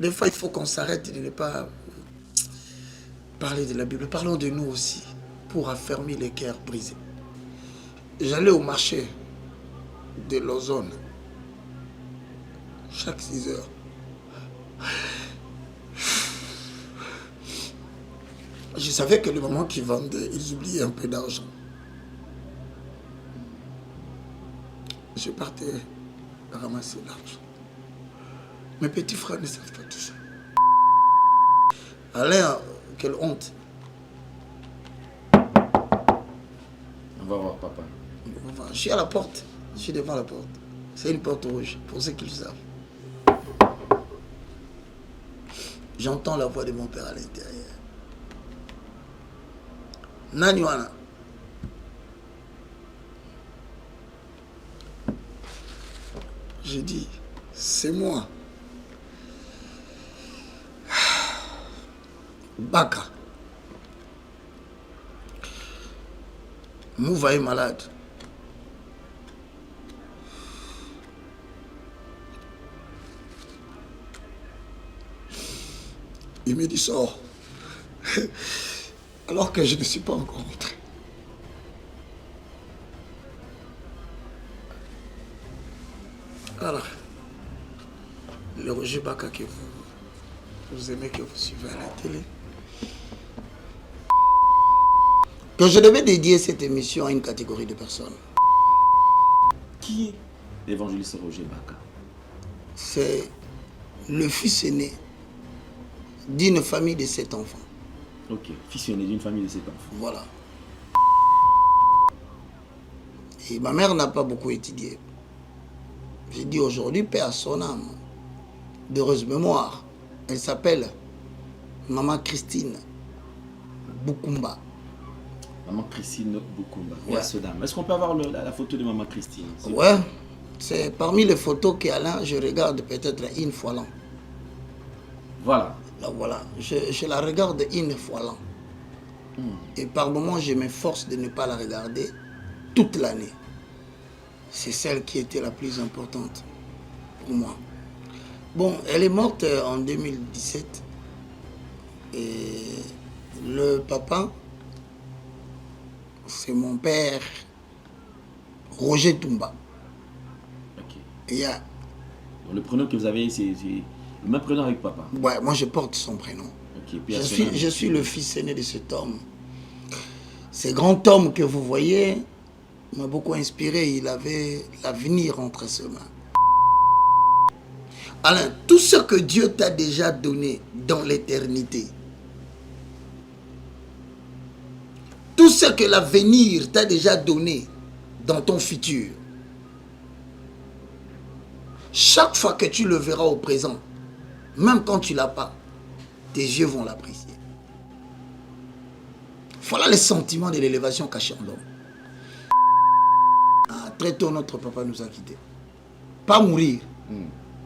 Des fois, il faut qu'on s'arrête de ne pas parler de la Bible. Parlons de nous aussi, pour affermir les cœurs brisés. J'allais au marché de l'Ozone, chaque 6 heures. Je savais que le moment qu'ils vendaient, ils oubliaient un peu d'argent. Je partais ramasser l'argent. Mes petits frères ne savent pas tout ça. Alain, quelle honte. On va voir papa. Je suis à la porte. Je suis devant la porte. C'est une porte rouge, pour ceux qui le savent. J'entends la voix de mon père à l'intérieur. Nanywana. J'ai dit, c'est moi. Baka. Mouva est malade. Il me dit, sors. Alors que je ne suis pas encore rentré. Alors, le Roger Baka que vous aimez, que vous suivez à la télé, que je devais dédier cette émission à une catégorie de personnes. Qui est l'évangéliste Roger Baka? C'est le fils aîné d'une famille de 7 enfants. Ok, fils aîné d'une famille de 7 enfants. Voilà. Et ma mère n'a pas beaucoup étudié. J'ai dit aujourd'hui, paix à son âme, d'heureuse mémoire. Elle s'appelle Maman Christine Bukumba. Maman Christine Bukumba. Ouais. Est-ce qu'on peut avoir la photo de Maman Christine? Ouais, c'est parmi les photos qu'Alain, je regarde peut-être une fois l'an. Voilà. Là, voilà, je la regarde une fois l'an. Et par moments, je m'efforce de ne pas la regarder toute l'année. C'est celle qui était la plus importante pour moi. Bon, elle est morte en 2017. Et le papa, c'est mon père, Roger Toumba. Ok. Et il y a... Donc, le prénom que vous avez, c'est le même prénom avec papa. Ouais, moi je porte son prénom. Ok. Je suis le fils aîné de cet homme. Ce grand homme que vous voyez m'a beaucoup inspiré. Il avait l'avenir entre ses mains. Alain, tout ce que Dieu t'a déjà donné dans l'éternité, tout ce que l'avenir t'a déjà donné dans ton futur, chaque fois que tu le verras au présent, même quand tu ne l'as pas, tes yeux vont l'apprécier. Voilà le sentiment de l'élévation cachée en l'homme. Très tôt, notre papa nous a quittés. Pas mourir.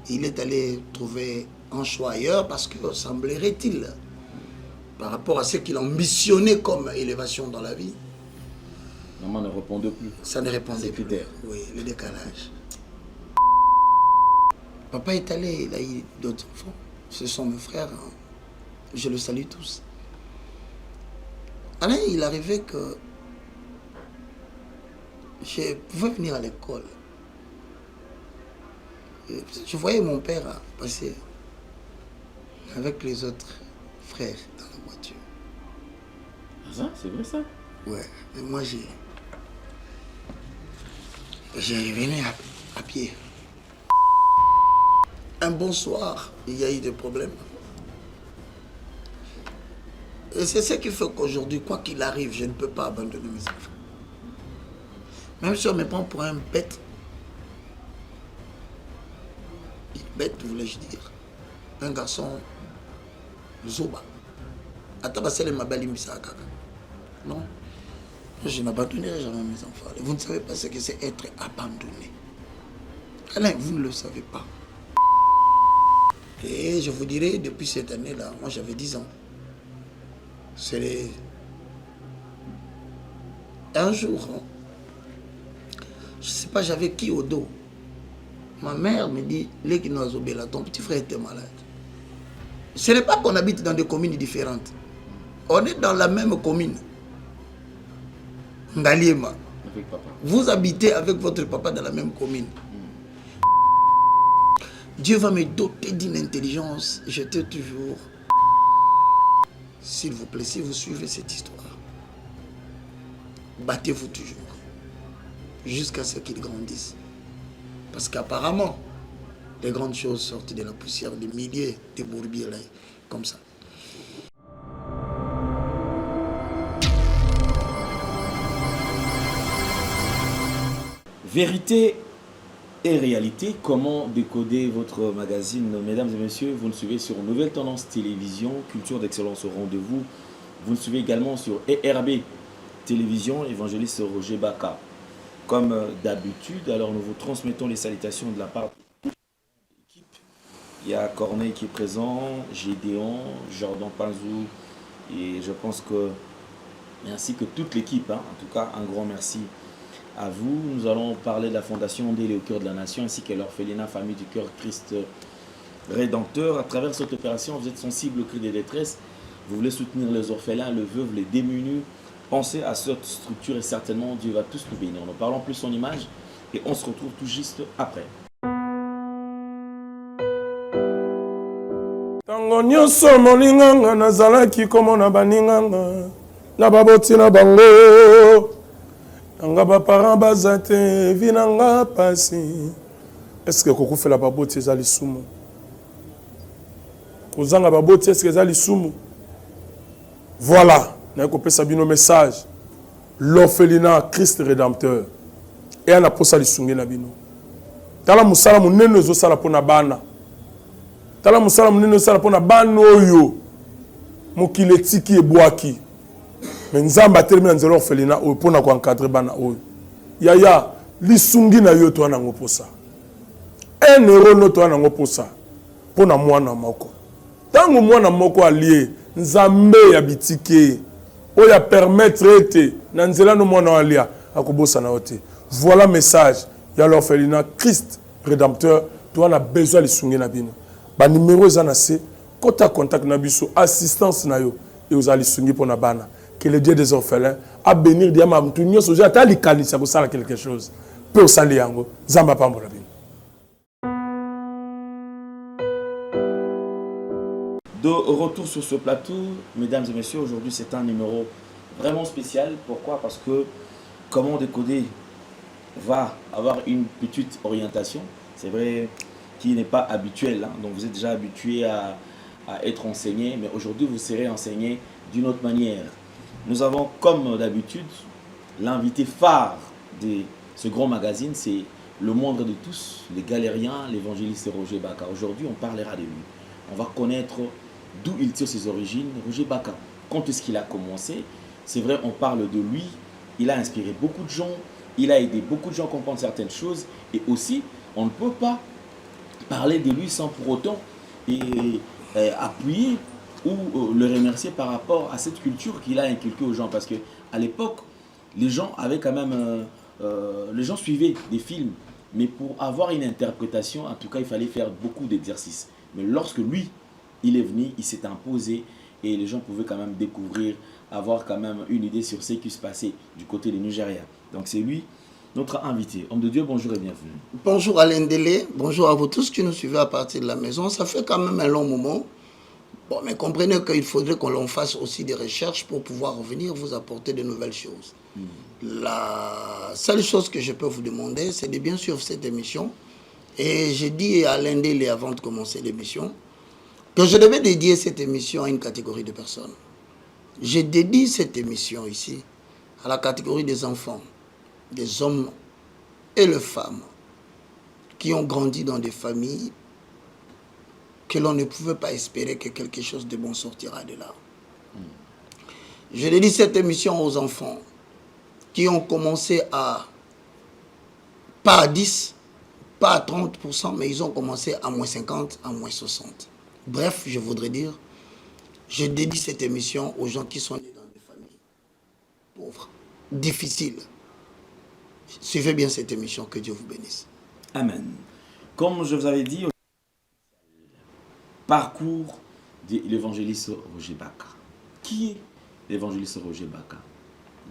Il est allé trouver un choix ailleurs parce que, semblerait-il, par rapport à ce qu'il ambitionnait comme élévation dans la vie, Maman ne répondait plus. ça ne répondait plus. Oui, le décalage. Papa est allé, il a eu d'autres enfants. Ce sont mes frères. Je le salue tous. Alain, il arrivait que je pouvais venir à l'école. Je voyais mon père passer avec les autres frères dans la voiture. Ah ça, c'est vrai ça? Ouais, mais moi j'ai venu à pied. Un bon soir, il y a eu des problèmes. Et c'est ce qui fait qu'aujourd'hui, quoi qu'il arrive, je ne peux pas abandonner mes enfants. Même si on me prend pour un bête, bête voulais-je dire, un garçon Zoba. Atabasele Mabali Misaka. Non, je n'abandonnerai jamais mes enfants. Vous ne savez pas ce que c'est être abandonné. Alain, vous ne le savez pas. Et je vous dirais, depuis cette année-là, moi j'avais 10 ans. C'est un jour, hein, je ne sais pas, j'avais qui au dos. Ma mère me dit, ton petit frère était malade. Ce n'est pas qu'on habite dans des communes différentes. On est dans la même commune. Ngaliema. Avec papa. Vous habitez avec votre papa dans la même commune. Dieu va me doter d'une intelligence. J'étais toujours... S'il vous plaît, si vous suivez cette histoire, battez-vous toujours. Jusqu'à ce qu'il grandisse. Parce qu'apparemment, les grandes choses sortent de la poussière, des milliers de bourbiers là, comme ça. Vérité et réalité, comment décoder votre magazine? Mesdames et messieurs, vous nous suivez sur Nouvelle Tendance Télévision, Culture d'Excellence au rendez-vous. Vous nous suivez également sur ERB Télévision, évangéliste Roger Baka. Comme d'habitude, alors nous vous transmettons les salutations de la part de l'équipe. Il y a Corneille qui est présent, Gédéon, Jordan Panzou, et je pense que, ainsi que toute l'équipe, hein, en tout cas un grand merci à vous. Nous allons parler de la Fondation Ndélé au cœur de la nation, ainsi que l'orphelinat Famille du Cœur Christ Rédempteur. À travers cette opération, vous êtes sensible au cri des détresses, vous voulez soutenir les orphelins, les veuves, les démunis. Pensez à cette structure et certainement Dieu va tous nous bénir. Nous parlons plus son image et on se retrouve tout juste après. Tango nyonso molinganga nazalaki komona baninganga na baboti na bango nanga baparent baza te vi nanga pasi. Eske kokufela baboti eza lisumu? Kozanga baboti eske eza lisumu? Voilà, na kopesa bino message. L'orphelinat Christ Rédempteur et ana posa lisungi na bino. Tala musala munene ezosala pona bana. Tala musala munene ezosala pona bana oyo mokili etiki ebwaki. Mais nzambe atelemi na nzela orphelinat oyo pona ko encadrer bana oyo. Yaya lisungi na yo to ana ngoposa. 1 euro no to ana ngoposa pona mwana moko. Tango mwana moko alie nzambe ya bitike oya permettre ete na nzela no mwana alia akobosa na ote. Voilà message ya l'orphelinat Christ Rédempteur. To ana besoin lisungi na bino. Ba numéro za na se kota contact na biso assistance na yo et aux lisungi pona bana. Que le Dieu des orphelins a bénir diama mtu nyoso ja ta likanisa ko sala quelque chose. Pe osali yango zamba pambola bino. De retour sur ce plateau, mesdames et messieurs, aujourd'hui c'est un numéro vraiment spécial. Pourquoi? Parce que Comment décoder va avoir une petite orientation. C'est vrai qui n'est pas habituel. Hein. Donc vous êtes déjà habitué à être enseigné, mais aujourd'hui vous serez enseigné d'une autre manière. Nous avons comme d'habitude l'invité phare de ce grand magazine, c'est le moindre de tous, les galériens, l'évangéliste Roger Baka. Aujourd'hui on parlera de lui. On va connaître d'où il tire ses origines. Roger Baka, quand est-ce qu'il a commencé? C'est vrai, on parle de lui. Il a inspiré beaucoup de gens. Il a aidé beaucoup de gens à comprendre certaines choses. Et aussi, on ne peut pas parler de lui sans pour autant appuyer ou le remercier par rapport à cette culture qu'il a inculquée aux gens. Parce qu'à l'époque, les gens avaient quand même... les gens suivaient des films. Mais pour avoir une interprétation, en tout cas, il fallait faire beaucoup d'exercices. Mais lorsque lui, il est venu, il s'est imposé et les gens pouvaient quand même découvrir, avoir quand même une idée sur ce qui se passait du côté du Nigeria. Donc c'est lui, notre invité. Homme de Dieu, bonjour et bienvenue. Bonjour Alain Ndélé, bonjour à vous tous qui nous suivez à partir de la maison. Ça fait quand même un long moment. Bon, mais comprenez qu'il faudrait qu'on fasse aussi des recherches pour pouvoir revenir vous apporter de nouvelles choses. La seule chose que je peux vous demander, c'est de bien suivre cette émission. Et j'ai dit à Alain Ndélé avant de commencer l'émission que je devais dédier cette émission à une catégorie de personnes. Je dédie cette émission ici à la catégorie des enfants, des hommes et les femmes qui ont grandi dans des familles que l'on ne pouvait pas espérer que quelque chose de bon sortira de là. Je dédie cette émission aux enfants qui ont commencé à, pas à 10, pas à 30%, mais ils ont commencé à moins 50, à moins 60. Bref, je voudrais dire, je dédie cette émission aux gens qui sont nés dans des familles pauvres, difficiles. Suivez bien cette émission, que Dieu vous bénisse. Amen. Comme je vous avais dit, parcours l'évangéliste Roger Baka. Qui est l'évangéliste Roger Baka?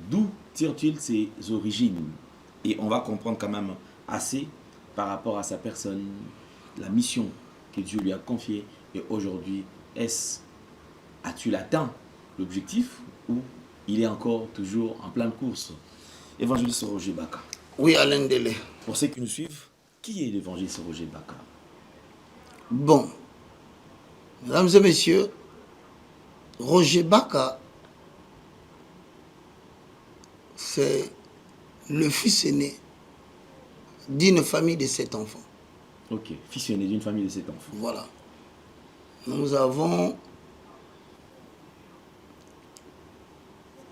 D'où tire-t-il ses origines? Et on va comprendre quand même assez par rapport à sa personne, la mission que Dieu lui a confiée. Et aujourd'hui, as-tu atteint l'objectif ou il est encore toujours en pleine course? Évangéliste Roger Baka. Oui, Alain Delay. Pour ceux qui nous suivent, qui est l'évangéliste Roger Baka? Bon, mesdames et messieurs, Roger Baka, c'est le fils aîné d'une famille de 7 enfants. Ok, fils aîné d'une famille de 7 enfants. Voilà. Nous avons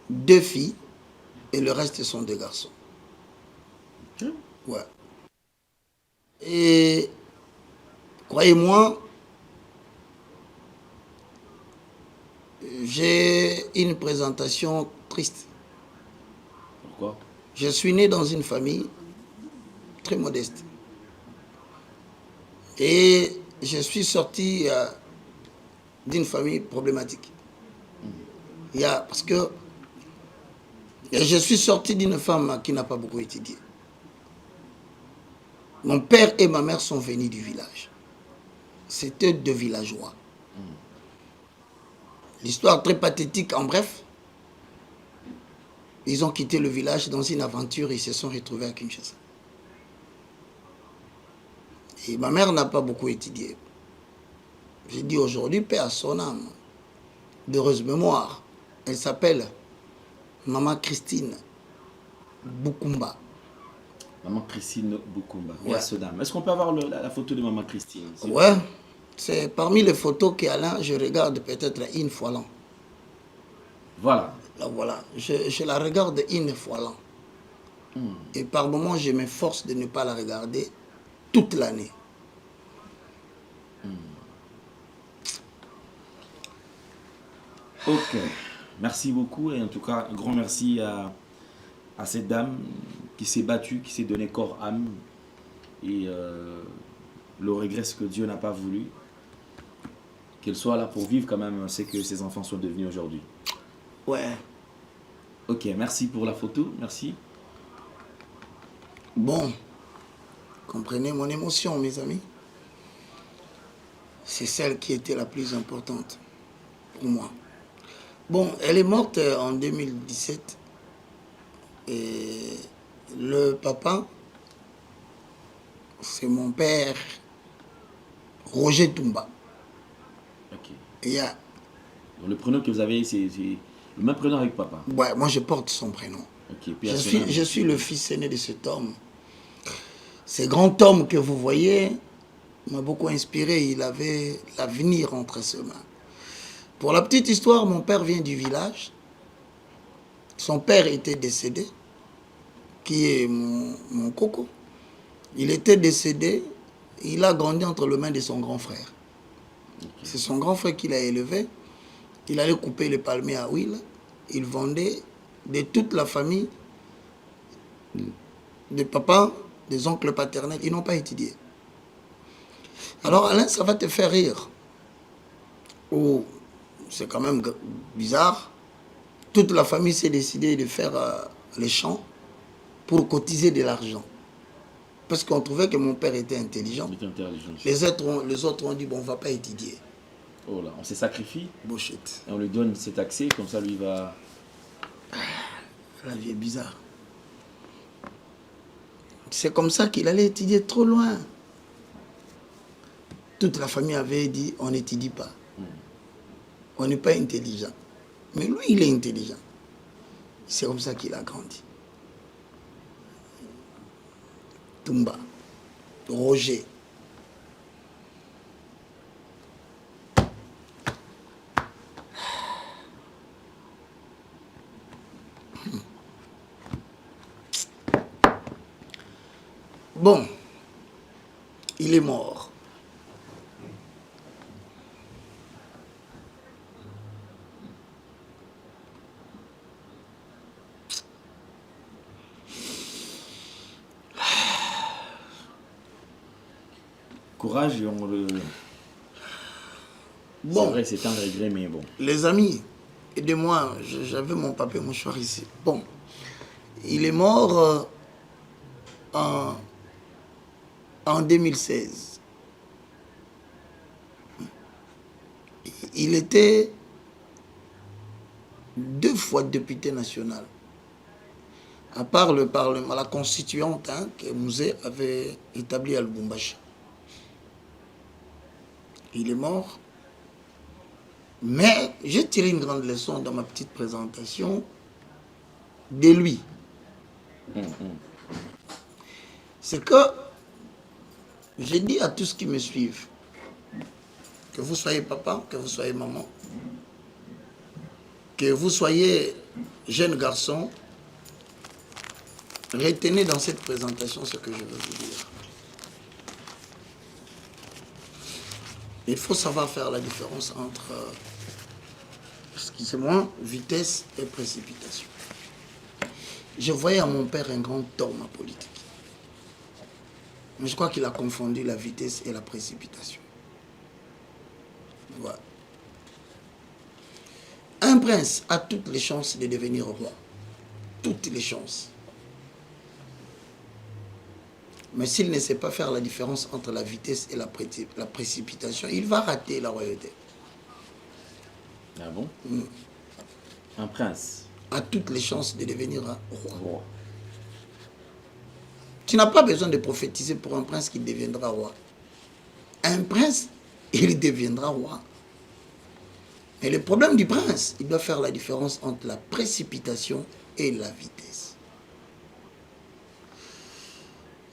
2 filles et le reste sont des garçons. Ok. Ouais. Et croyez-moi, j'ai une présentation triste. Pourquoi? Je suis né dans une famille très modeste. Et je suis sorti d'une famille problématique. Parce que je suis sorti d'une femme qui n'a pas beaucoup étudié. Mon père et ma mère sont venus du village. C'était 2 villageois. L'histoire très pathétique, en bref. Ils ont quitté le village dans une aventure et ils se sont retrouvés à Kinshasa. Et ma mère n'a pas beaucoup étudié. J'ai dit aujourd'hui, paix à son âme, d'heureuse mémoire. Elle s'appelle Maman Christine Bukumba. Maman Christine Bukumba. Ouais. Est-ce qu'on peut avoir la photo de Maman Christine? Ouais, c'est parmi les photos qu'Alain, je regarde peut-être une fois l'an. Voilà. Là, voilà, je la regarde une fois l'an. Et par moments, je m'efforce de ne pas la regarder toute l'année. Ok. Merci beaucoup et en tout cas, un grand merci à cette dame qui s'est battue, qui s'est donné corps, âme. Et le regret, c'est que Dieu n'a pas voulu qu'elle soit là pour vivre quand même, c'est que ses enfants sont devenus aujourd'hui. Ouais. Ok, merci pour la photo, merci. Bon, comprenez mon émotion, mes amis. C'est celle qui était la plus importante pour moi. Bon, elle est morte en 2017. Et le papa, c'est mon père, Roger Tumba. Ok. Et il y a, Donc, le prénom que vous avez, c'est le même prénom avec papa. ouais, moi je porte son prénom. Ok. Puis Je suis le fils aîné de cet homme. Ce grand homme que vous voyez m'a beaucoup inspiré. Il avait l'avenir entre ses mains. Pour la petite histoire, mon père vient du village. Son père était décédé, qui est mon coco. Il était décédé, il a grandi entre les mains de son grand frère. Okay. C'est son grand frère qui l'a élevé. Il allait couper les palmiers à huile. Il vendait de toute la famille, des papas, des oncles paternels. Ils n'ont pas étudié. Alors Alain, ça va te faire rire. Oh, c'est quand même bizarre. Toute la famille s'est décidée de faire les champs pour cotiser de l'argent. Parce qu'on trouvait que mon père était intelligent. Les autres ont dit, bon, on ne va pas étudier. Oh là, on se sacrifie. Bullshit. Et on lui donne cet accès, comme ça lui va... La vie est bizarre. C'est comme ça qu'il allait étudier trop loin. Toute la famille avait dit, on n'étudie pas. On n'est pas intelligent. Mais lui, il est intelligent. C'est comme ça qu'il a grandi. Tumba, Roger. Bon, il est mort. Courage et on le... Bon. C'est vrai, c'est un regret, mais bon. Les amis, aidez-moi, j'avais mon papier mouchoir ici. Bon, il est mort en 2016. Il était 2 fois député national. À part le Parlement, la constituante que Mouzé avait établie à Lubumbashi. Il est mort. Mais j'ai tiré une grande leçon dans ma petite présentation de lui. C'est que j'ai dit à tous ceux qui me suivent, que vous soyez papa, que vous soyez maman, que vous soyez jeune garçon, retenez dans cette présentation ce que je veux vous dire. Il faut savoir faire la différence entre, excusez-moi, vitesse et précipitation. Je voyais à mon père un grand homme en politique. Mais je crois qu'il a confondu la vitesse et la précipitation. Voilà. Un prince a toutes les chances de devenir roi. Toutes les chances. Mais s'il ne sait pas faire la différence entre la vitesse et la précipitation, il va rater la royauté. Ah bon? Un prince a toutes les chances de devenir un roi. Roi. Tu n'as pas besoin de prophétiser pour un prince qui deviendra roi. Un prince, il deviendra roi. Mais le problème du prince, il doit faire la différence entre la précipitation et la vitesse.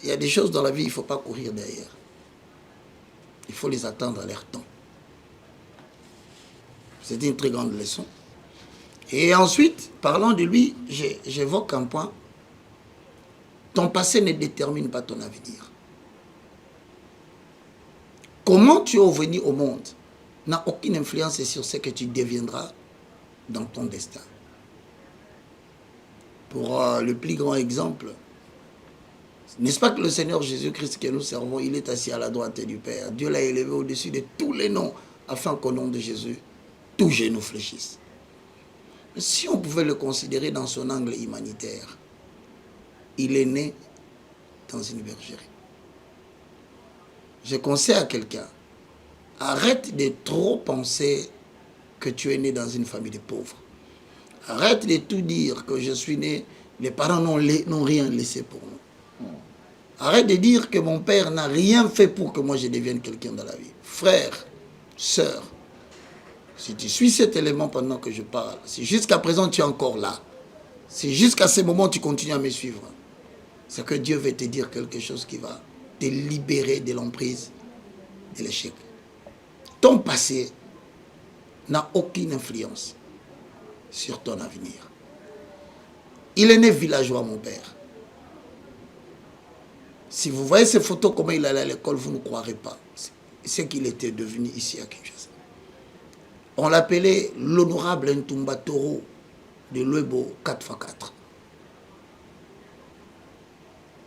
Il y a des choses dans la vie, il ne faut pas courir derrière. Il faut les attendre à leur temps. C'était une très grande leçon. Et ensuite, parlant de lui, j'évoque un point. Ton passé ne détermine pas ton avenir. Comment tu es venu au monde n'a aucune influence sur ce que tu deviendras dans ton destin. Pour le plus grand exemple, n'est-ce pas que le Seigneur Jésus-Christ que nous servons, il est assis à la droite du Père. Dieu l'a élevé au-dessus de tous les noms, afin qu'au nom de Jésus, tous genoux fléchissent. Si on pouvait le considérer dans son angle humanitaire, il est né dans une bergerie. Je conseille à quelqu'un, arrête de trop penser que tu es né dans une famille de pauvres. Arrête de tout dire que je suis né, les parents n'ont rien laissé pour nous. Arrête de dire que mon père n'a rien fait pour que moi je devienne quelqu'un dans la vie. Frère, sœur, si tu suis cet élément pendant que je parle, si jusqu'à présent tu es encore là, si jusqu'à ce moment tu continues à me suivre, c'est que Dieu veut te dire quelque chose qui va te libérer de l'emprise de l'échec. Ton passé n'a aucune influence sur ton avenir. Il est né villageois, mon père. Si vous voyez ces photos, comment il allait à l'école, vous ne croirez pas ce qu'il était devenu ici à Kinshasa. On l'appelait l'honorable Ntumba Toro de Lwebo 4x4.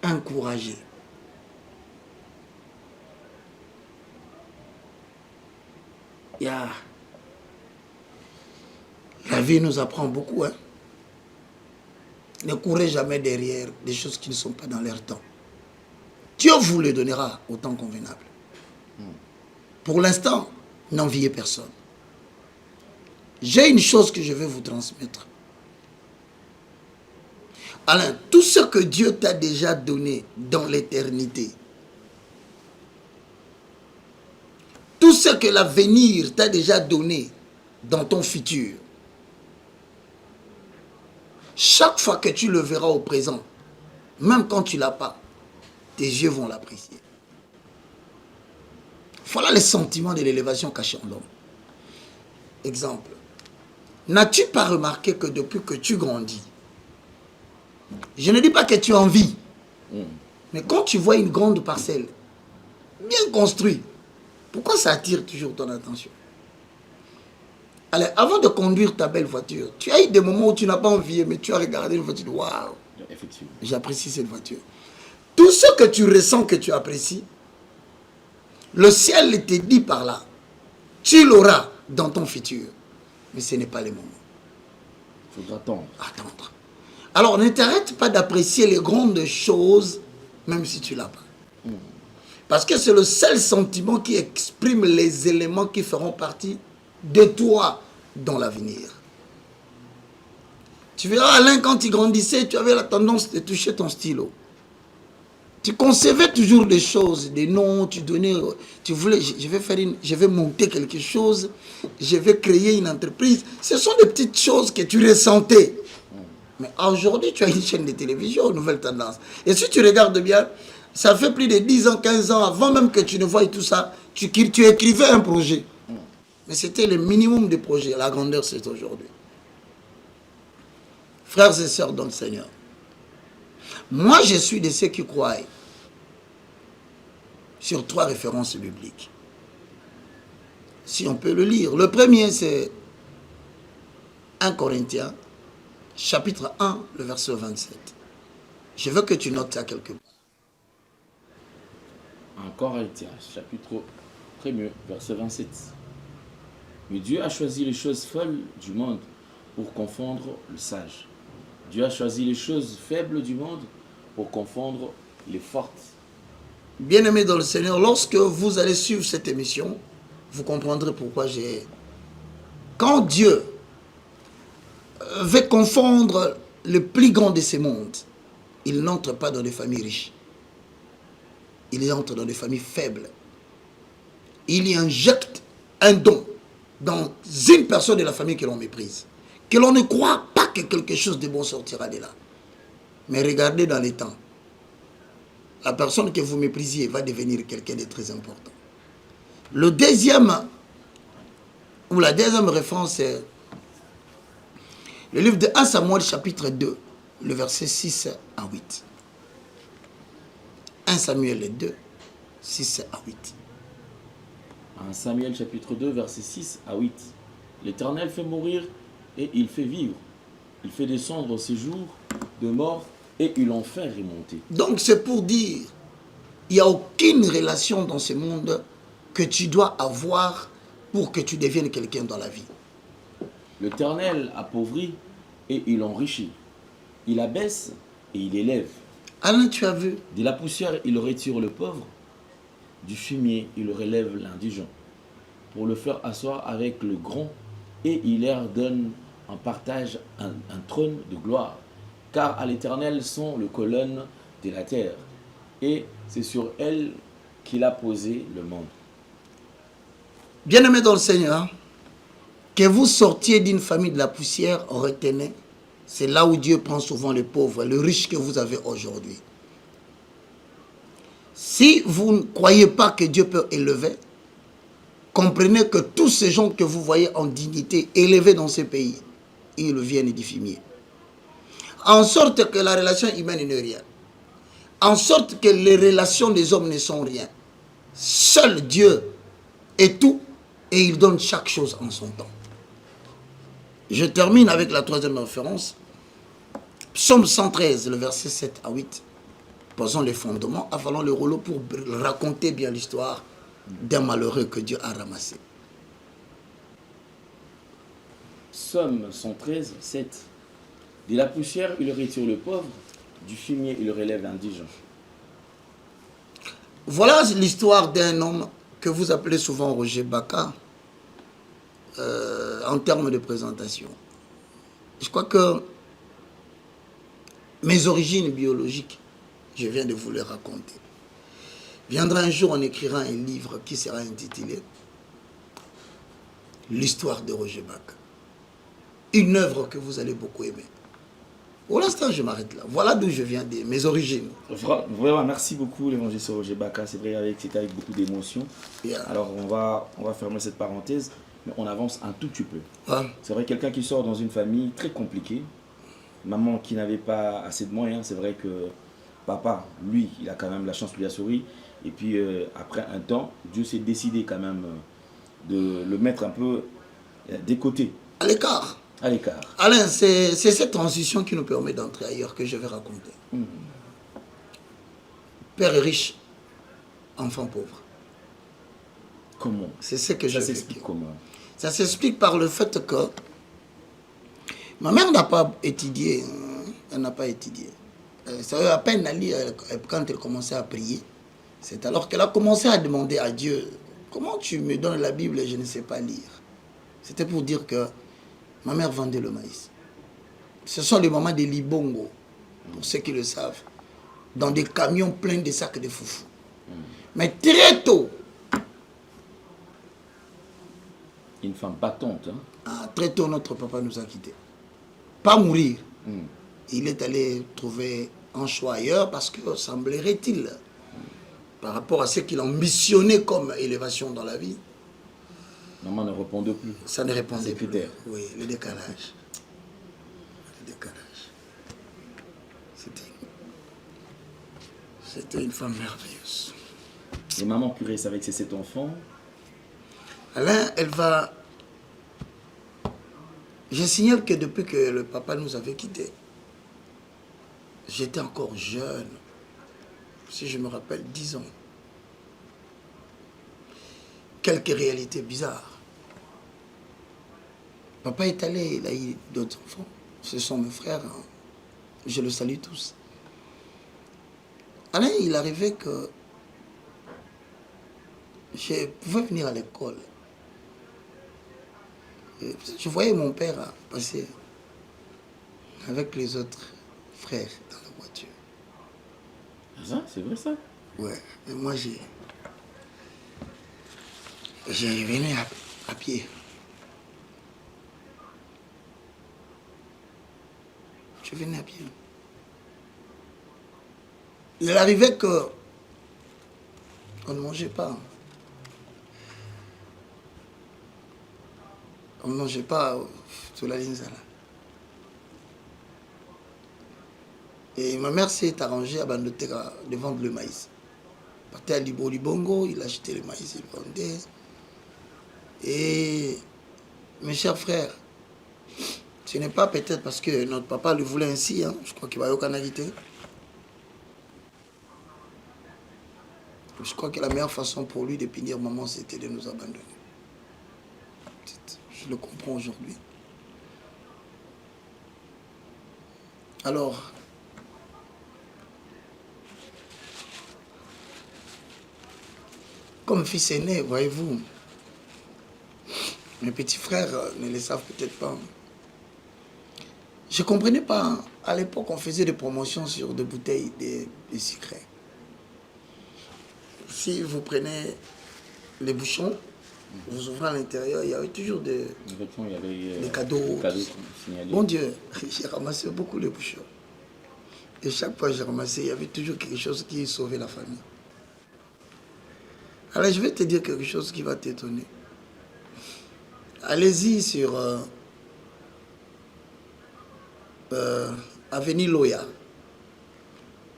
Encouragé. La vie nous apprend beaucoup. Hein? Ne courez jamais derrière des choses qui ne sont pas dans leur temps. Dieu vous le donnera au temps convenable. Pour l'instant, n'enviez personne. J'ai une chose que je vais vous transmettre. Alain, tout ce que Dieu t'a déjà donné dans l'éternité, tout ce que l'avenir t'a déjà donné dans ton futur, chaque fois que tu le verras au présent, même quand tu ne l'as pas, tes yeux vont l'apprécier. Voilà les sentiments de l'élévation cachée en l'homme. Exemple. N'as-tu pas remarqué que depuis que tu grandis, je ne dis pas que tu en vis, mais quand tu vois une grande parcelle, bien construite, pourquoi ça attire toujours ton attention? Alors, avant de conduire ta belle voiture, tu as eu des moments où tu n'as pas envie, mais tu as regardé une voiture, waouh, j'apprécie cette voiture. Tout ce que tu ressens, que tu apprécies, le ciel te dit par là, tu l'auras dans ton futur. Mais ce n'est pas le moment. Il faudra attendre. Attendre. Alors, ne t'arrête pas d'apprécier les grandes choses, même si tu l'as pas. Parce que c'est le seul sentiment qui exprime les éléments qui feront partie de toi dans l'avenir. Tu verras, Alain, quand tu grandissais, tu avais la tendance de toucher ton stylo. Tu concevais toujours des choses, des noms, tu donnais, tu voulais, je vais monter quelque chose, je vais créer une entreprise. Ce sont des petites choses que tu ressentais. Mais aujourd'hui, tu as une chaîne de télévision, Nouvelle Tendance. Et si tu regardes bien, ça fait plus de 10 ans, 15 ans, avant même que tu ne voies tout ça, tu écrivais un projet. Mais c'était le minimum de projets. La grandeur, c'est aujourd'hui. Frères et sœurs dans le Seigneur, moi, je suis de ceux qui croient sur 3 références bibliques. Si on peut le lire. Le premier, c'est 1 Corinthiens, chapitre 1, le verset 27. Je veux que tu notes ça quelque part. En Corinthiens, chapitre 1, verset 27. Mais Dieu a choisi les choses folles du monde pour confondre le sage. Dieu a choisi les choses faibles du monde pour confondre les fortes. Bien-aimés dans le Seigneur, lorsque vous allez suivre cette émission, vous comprendrez pourquoi j'ai... Quand Dieu veut confondre le plus grand de ces mondes, il n'entre pas dans des familles riches. Il entre dans des familles faibles. Il y injecte un don dans une personne de la famille que l'on méprise. Que l'on ne croit pas que quelque chose de bon sortira de là. Mais regardez dans les temps. La personne que vous méprisiez va devenir quelqu'un de très important. Le deuxième, ou la deuxième référence, c'est le livre de 1 Samuel, chapitre 2, le verset 6 à 8. 1 Samuel 2, 6 à 8. 1 Samuel, chapitre 2, verset 6 à 8. L'Éternel fait mourir et il fait vivre. Il fait descendre au séjour de mort et il en fait remonter. Donc c'est pour dire, il n'y a aucune relation dans ce monde que tu dois avoir pour que tu deviennes quelqu'un dans la vie. L'Éternel appauvrit et il enrichit. Il abaisse et il élève. Alain, tu as vu? De la poussière, il retire le pauvre. Du fumier, il relève l'indigent. Pour le faire asseoir avec le grand, et il leur donne en partage un trône de gloire. Car à l'Éternel sont les colonnes de la terre, et c'est sur elles qu'il a posé le monde. Bien-aimés dans le Seigneur, que vous sortiez d'une famille de la poussière, retenez, c'est là où Dieu prend souvent les pauvres, le riche que vous avez aujourd'hui. Si vous ne croyez pas que Dieu peut élever, comprenez que tous ces gens que vous voyez en dignité élevés dans ces pays, ils viennent du fumier. En sorte que la relation humaine n'est rien. En sorte que les relations des hommes ne sont rien. Seul Dieu est tout et il donne chaque chose en son temps. Je termine avec la troisième référence. Psaume 113, le verset 7 à 8. Posons les fondements, avalons le rouleau pour raconter bien l'histoire d'un malheureux que Dieu a ramassé. Psaume 113, 7. De la poussière, il retire le pauvre, du fumier, il relève l'indigent. Voilà l'histoire d'un homme que vous appelez souvent Roger Baka, en termes de présentation. Je crois que mes origines biologiques, je viens de vous les raconter. Viendra un jour, on écrira un livre qui sera intitulé L'histoire de Roger Baka. Une œuvre que vous allez beaucoup aimer. Pour l'instant, je m'arrête là. Voilà d'où je viens, de mes origines. Vraiment, merci beaucoup, l'évangéliste Roger Baka. C'est vrai, c'était avec beaucoup d'émotion. Yeah. Alors, on va fermer cette parenthèse, mais on avance un tout petit peu. Ouais. C'est vrai, quelqu'un qui sort dans une famille très compliquée, maman qui n'avait pas assez de moyens, c'est vrai que papa, lui, il a quand même la chance, lui a souri. Et puis, après un temps, Dieu s'est décidé quand même de le mettre un peu des côtés. À l'écart. À l'écart. Alain, c'est cette transition qui nous permet d'entrer ailleurs que je vais raconter. Père riche, enfant pauvre. Comment? C'est ce que je Ça vécu. s'explique comment? Ça s'explique par le fait que ma mère n'a pas étudié. Elle n'a pas étudié. Ça veut à peine aller quand elle commençait à prier. C'est alors qu'elle a commencé à demander à Dieu, comment tu me donnes la Bible et je ne sais pas lire. C'était pour dire que ma mère vendait le maïs. Ce sont les moments de libongo, pour ceux qui le savent, dans des camions pleins de sacs de foufou. Mais très tôt, Une femme battante. Hein? Très tôt, notre papa nous a quittés. Pas mourir. Il est allé trouver un choix ailleurs parce que, semblerait-il, par rapport à ce qu'il ambitionnait comme élévation dans la vie, Maman ne répondait plus. ça ne répondait plus. Critères. Oui, le décalage. Le décalage. C'était une femme merveilleuse. Et maman qui reste avec ses 7 enfants. Alain, elle va... Je signale que depuis que le papa nous avait quittés, j'étais encore jeune. Si je me rappelle, 10 ans. Quelques réalités bizarres. Papa est allé, il a eu d'autres enfants. Ce sont mes frères. Hein. Je le salue tous. Alain, il arrivait que je pouvais venir à l'école. Je voyais mon père passer avec les autres frères dans la voiture. Ça, c'est vrai ça? Ouais, et moi j'ai venu à pied. Je venais à pied. Il arrivait que on ne mangeait pas. On ne mangeait pas sur la ligne là. Et ma mère s'est arrangée à Bandotera de vendre le maïs. Il partait à Libongo, il achetait le maïs, il vendait. Et mes chers frères, ce n'est pas peut-être parce que notre papa le voulait ainsi, hein. Je crois qu'il va y aucun canalité. Je crois que la meilleure façon pour lui de punir maman, c'était de nous abandonner. Je le comprends aujourd'hui. Alors, comme fils aîné, voyez-vous, mes petits frères ne le savent peut-être pas. Je ne comprenais pas. À l'époque, on faisait des promotions sur des bouteilles de sucre. Si vous prenez les bouchons, vous ouvrez à l'intérieur, il y avait toujours des cadeaux. Bon Dieu, j'ai ramassé beaucoup les bouchons. Et chaque fois que j'ai ramassé, il y avait toujours quelque chose qui sauvait la famille. Alors je vais te dire quelque chose qui va t'étonner. Allez-y sur Avenue Loya.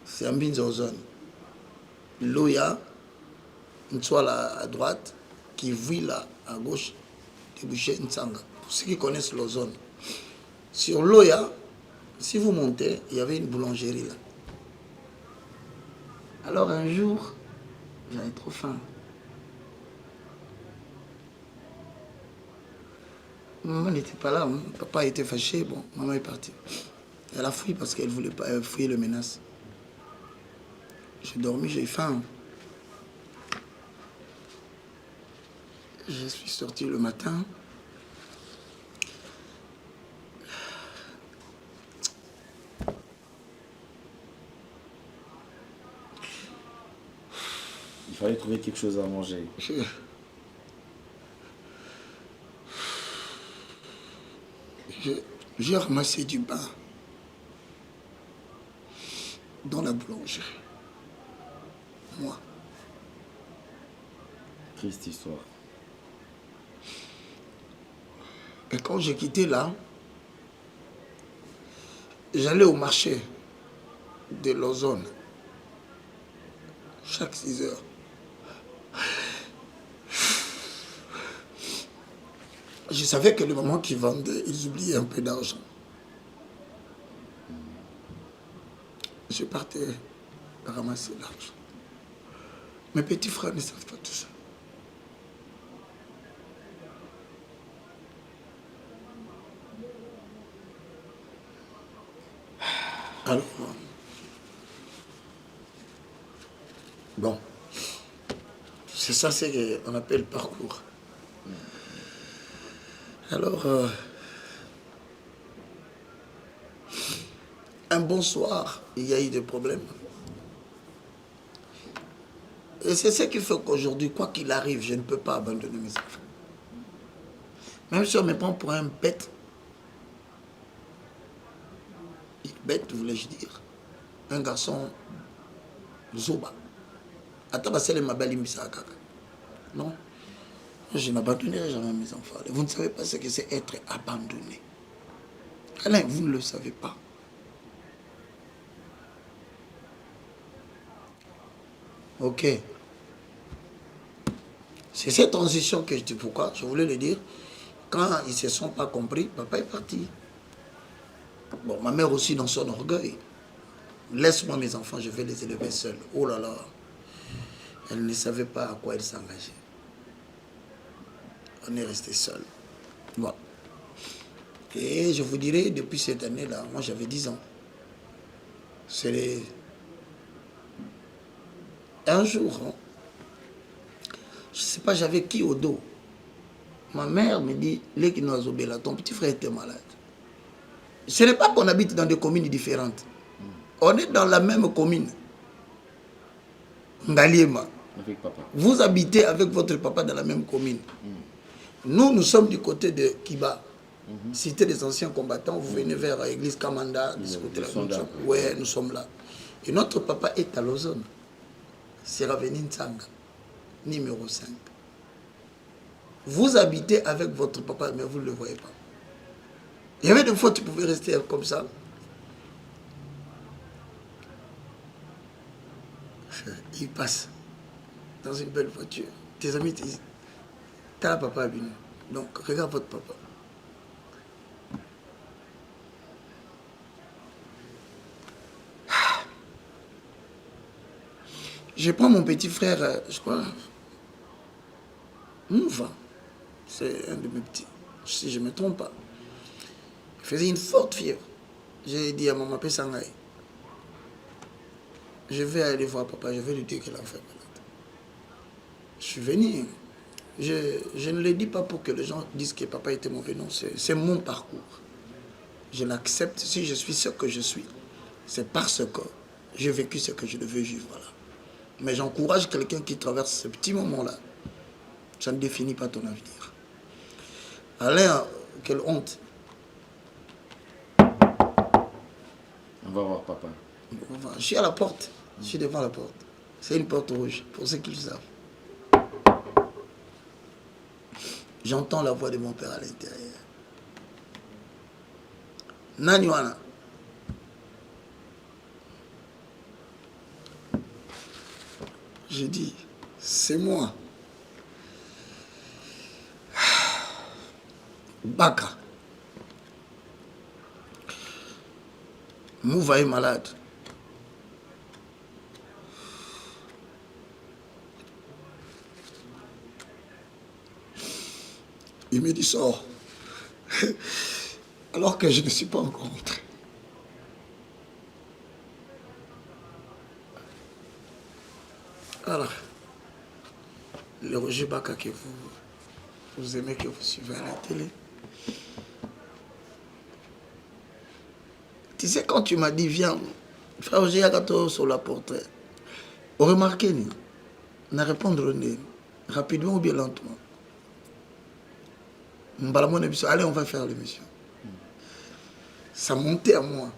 C'est en Binzozone. Loya, une toile à droite, qui vit là, à gauche, débouché Ntsanga. Pour ceux qui connaissent l'ozone. Sur Loya, si vous montez, il y avait une boulangerie là. Alors un jour, j'avais trop faim. Maman n'était pas là, hein. Papa était fâché, bon, maman est partie. Elle a fui parce qu'elle ne voulait pas fuir les menaces. J'ai dormi, j'ai faim. Je suis sorti le matin. Il fallait trouver quelque chose à manger. J'ai ramassé du pain dans la boulangerie. Moi. Triste histoire. Et quand j'ai quitté là, j'allais au marché de l'ozone chaque 6 heures. Je savais que le moment qu'ils vendaient, ils oubliaient un peu d'argent. Je partais ramasser l'argent. Mes petits frères ne savent pas tout ça. Alors, bon, c'est ça, c'est qu'on appelle parcours. Alors, un bon soir, il y a eu des problèmes. Et c'est ce qui fait qu'aujourd'hui, quoi qu'il arrive, je ne peux pas abandonner mes enfants. Même si on me prend pour un bête, voulais-je dire, un garçon Zoba. Non, je n'abandonnerai jamais mes enfants. Vous ne savez pas ce que c'est être abandonné. Alain, vous ne le savez pas. Ok. C'est cette transition que je dis. Pourquoi? Je voulais le dire. Quand ils ne se sont pas compris, papa est parti. Bon, ma mère aussi dans son orgueil. Laisse-moi mes enfants, je vais les élever seuls. Oh là là. Elle ne savait pas à quoi elle s'engageait. On est resté seuls. Bon. Et je vous dirais, depuis cette année-là, moi j'avais 10 ans. C'est les... Un jour, hein, je ne sais pas, j'avais qui au dos. Ma mère me dit, ton petit frère était malade. Ce n'est pas qu'on habite dans des communes différentes. On est dans la même commune. Ngaliema. Avec papa. Vous habitez avec votre papa dans la même commune. Nous sommes du côté de Kiba. Cité des anciens combattants. Vous venez vers l'église Kamanda. Ouais, nous sommes là. Et notre papa est à Lausanne. C'est Raveni Ntsanga, numéro 5. Vous habitez avec votre papa, mais vous ne le voyez pas. Il y avait des fois, tu pouvais rester comme ça. Il passe dans une belle voiture. Tes amis te disent, t'as papa Abino. Donc, regarde votre papa. Je prends mon petit frère, je crois, Mouva. C'est un de mes petits. Si je ne me trompe pas. Il faisait une forte fièvre. J'ai dit à maman Pessangaï, je vais aller voir papa, je vais lui dire qu'il a fait malade. Je suis venu. Je ne le dis pas pour que les gens disent que papa était mauvais. Non, c'est mon parcours. Je l'accepte. Si je suis ce que je suis, c'est parce que j'ai vécu ce que je devais vivre. Voilà. Mais j'encourage quelqu'un qui traverse ce petit moment-là. Ça ne définit pas ton avenir. Alain, quelle honte. On va voir papa. Je suis à la porte. Je suis devant la porte. C'est une porte rouge, pour ceux qui le savent. J'entends la voix de mon père à l'intérieur. Nanywana. Je dis, c'est moi. Baka. Mouva est malade. Il me dit, sors. Alors que je ne suis pas encore rentré. Alors, le Roger Baka que vous aimez, que vous suivez à la télé. Tu sais, quand tu m'as dit, viens, frère Roger Yagato sur la portrait, on remarquait, on a répondu rapidement ou bien lentement. Allez, on va faire l'émission. Ça montait à moi.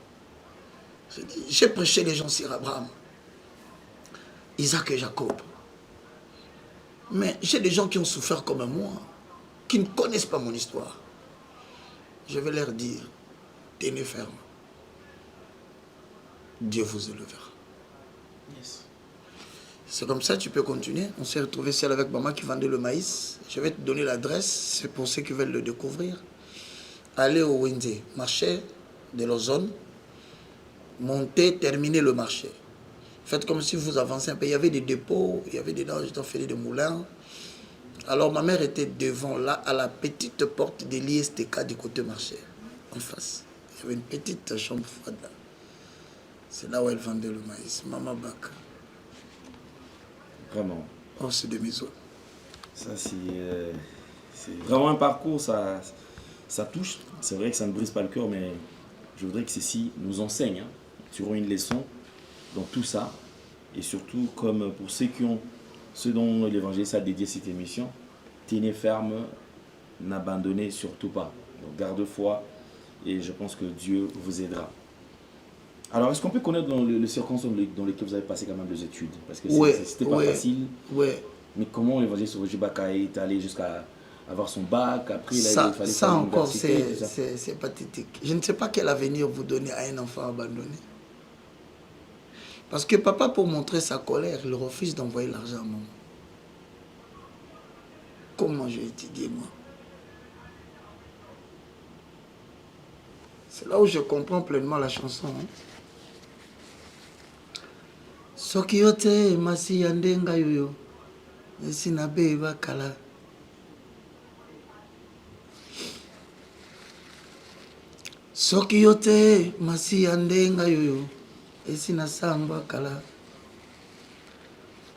J'ai prêché les gens sur Abraham, Isaac et Jacob. Mais j'ai des gens qui ont souffert comme moi, qui ne connaissent pas mon histoire. Je vais leur dire, tenez ferme. Dieu vous élevera. Yes. C'est comme ça, tu peux continuer. On s'est retrouvé seul avec maman qui vendait le maïs. Je vais te donner l'adresse, c'est pour ceux qui veulent le découvrir. Allez au Wende, marché de l'Ozone, montez, terminez le marché. Faites comme si vous avancez un peu. Il y avait des dépôts, il y avait des dangers, on faisait des moulins. Alors ma mère était devant, là, à la petite porte de l'ISTK du côté marché, en face. Il y avait une petite chambre froide là. C'est là où elle vendait le maïs. Maman Baka. Vraiment. Oh, c'est de mes os. Ça, c'est vraiment un parcours, ça touche. C'est vrai que ça ne brise pas le cœur, mais je voudrais que ceci nous enseigne. Hein. Tirons une leçon dans tout ça. Et surtout, comme pour ceux dont l'évangéliste a dédié cette émission, tenez ferme, n'abandonnez surtout pas. Donc, garde foi et je pense que Dieu vous aidera. Alors, est-ce qu'on peut connaître dans le circonstance dans lesquelles vous avez passé quand même des études? Parce que c'était pas facile. Ouais. Mais comment l'évangéliste Roger Baka est allé jusqu'à avoir son bac? Après, il fallait Ça faire encore, l'université. c'est pathétique. Je ne sais pas quel avenir vous donnez à un enfant abandonné. Parce que papa, pour montrer sa colère, il refuse d'envoyer l'argent à maman. Comment je vais étudier, moi? C'est là où je comprends pleinement la chanson. Hein? Soki yote masi yandenga yoyo, esina beba kala. Soki yote masi yandenga yoyo, esina sangwa kala.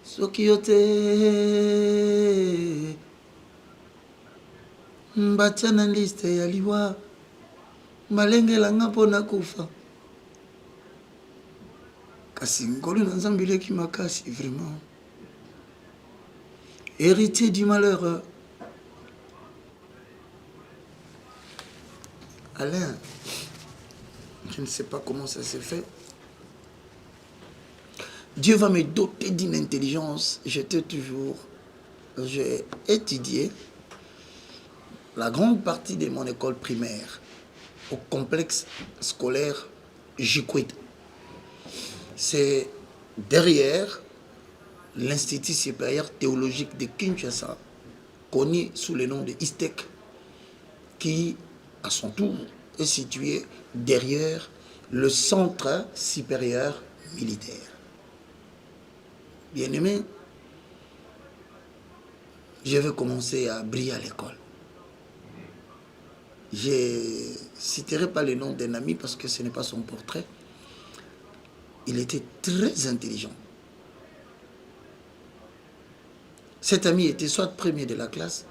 Soki yote mbatia na liste ya liwa, malengelanga mpona kufa. Kasi ngolu na nzambe leki makasi, vraiment. Héritier du malheur. Alain, je ne sais pas comment ça s'est fait. Dieu va me doter d'une intelligence. J'ai étudié la grande partie de mon école primaire au complexe scolaire Jikwet. C'est derrière l'Institut supérieur théologique de Kinshasa, connu sous le nom de ISTEC, qui, à son tour, est situé derrière le Centre supérieur militaire. Bien-aimé, je vais commencer à briller à l'école. Je ne citerai pas le nom d'un ami parce que ce n'est pas son portrait. Il était très intelligent. Cet ami était soit premier de la classe,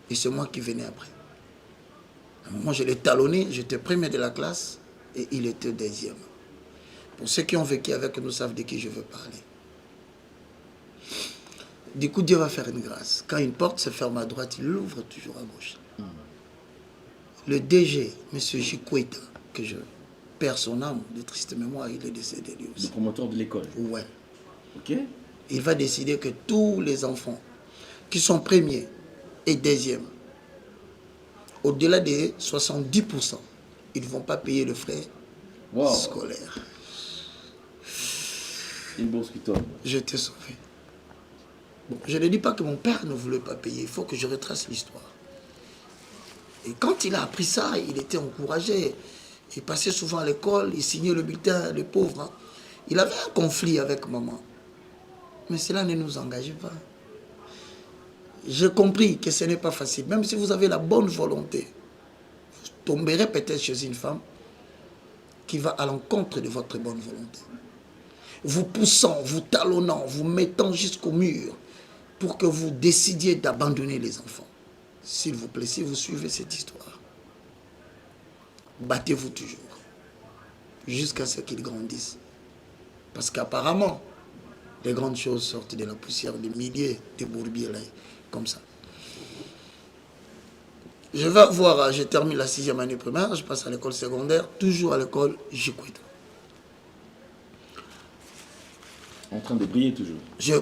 et c'est moi qui venais après. Moi, je l'ai talonné, j'étais premier de la classe, et il était deuxième. Pour ceux qui ont vécu avec nous savent de qui je veux parler. Du coup, Dieu va faire une grâce. Quand une porte se ferme à droite, il l'ouvre toujours à gauche. Le DG, M. Jikweta, que je perds son âme de triste mémoire, il est décédé lui aussi. Le promoteur de l'école. Ouais. Ok. Il va décider que tous les enfants qui sont premiers et deuxièmes, au-delà de 70%, ils ne vont pas payer le frais scolaire. Une bourse qui tombe. Je t'ai sauvé. Bon, je ne dis pas que mon père ne voulait pas payer, il faut que je retrace l'histoire. Et quand il a appris ça, il était encouragé. Il passait souvent à l'école, il signait le bulletin, le pauvre. Hein. Il avait un conflit avec maman. Mais cela ne nous engage pas. J'ai compris que ce n'est pas facile. Même si vous avez la bonne volonté, vous tomberez peut-être chez une femme qui va à l'encontre de votre bonne volonté. Vous poussant, vous talonnant, vous mettant jusqu'au mur pour que vous décidiez d'abandonner les enfants. S'il vous plaît, si vous suivez cette histoire, battez-vous toujours jusqu'à ce qu'ils grandissent. Parce qu'apparemment, les grandes choses sortent de la poussière, des milliers de bourbiers là, comme ça. Je vais voir, je termine la 6e année primaire, je passe à l'école secondaire, toujours à l'école Jikweta. En train de briller toujours.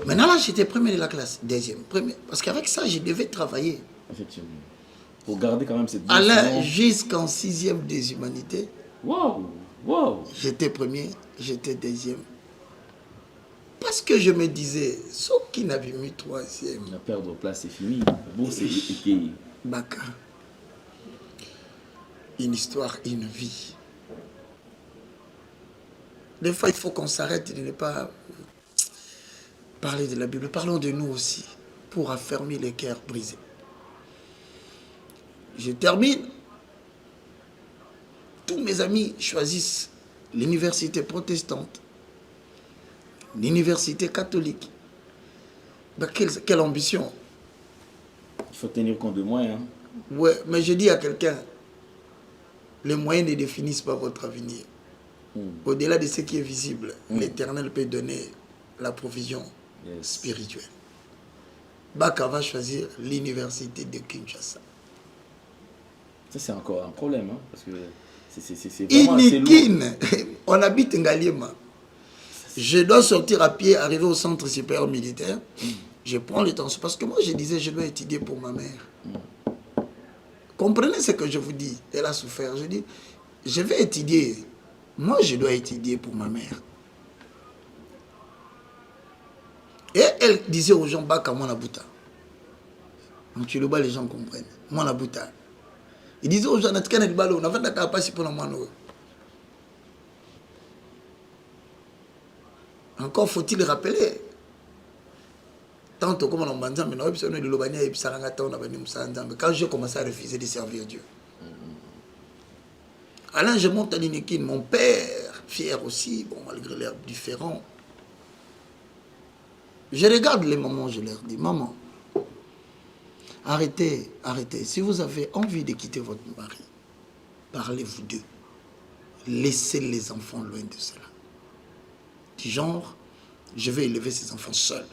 Maintenant là, j'étais premier de la classe, deuxième, premier. Parce qu'avec ça, je devais travailler. Effectivement. Pour garder quand même cette Alain, jusqu'en 6e des humanités. Waouh, waouh. J'étais premier, j'étais deuxième. Parce que je me disais, ceux qui n'avaient mis 3e. La perdre place, c'est fini. La bourse est payée. Baka. Une histoire, une vie. Des fois, il faut qu'on s'arrête de ne pas parler de la Bible. Parlons de nous aussi, pour affermir les cœurs brisés. Je termine. Tous mes amis choisissent l'université protestante, l'université catholique. Ben, quelle ambition. Il faut tenir compte de moyens. Ouais, mais je dis à quelqu'un, les moyens ne définissent pas votre avenir. Au-delà de ce qui est visible, l'Éternel peut donner la provision spirituelle. Baka va choisir l'université de Kinshasa. Ça, c'est encore un problème, hein, parce que c'est vraiment assez lourd. Inikine, on habite Ngaliema. Je dois sortir à pied, arriver au centre supérieur militaire. Je prends le temps, parce que moi je disais, je dois étudier pour ma mère. Comprenez ce que je vous dis. Elle a souffert. Je dis, je vais étudier. Moi, je dois étudier pour ma mère. Et elle disait aux gens, Baka Monabuta. Donc tu le bas, les gens comprennent. Monabuta. Il disait aux gens, on avait d'accord pas si pour moi. Encore faut-il rappeler. Tant comme on m'a dit, quand j'ai commencé à refuser de servir Dieu. Alors je monte à l'Inékin, mon père, fier aussi, bon, malgré l'air différent. Je regarde les mamans, je leur dis, maman, arrêtez, arrêtez. Si vous avez envie de quitter votre mari, parlez-vous d'eux. Laissez les enfants loin de cela. Du genre, je vais élever ces enfants seuls.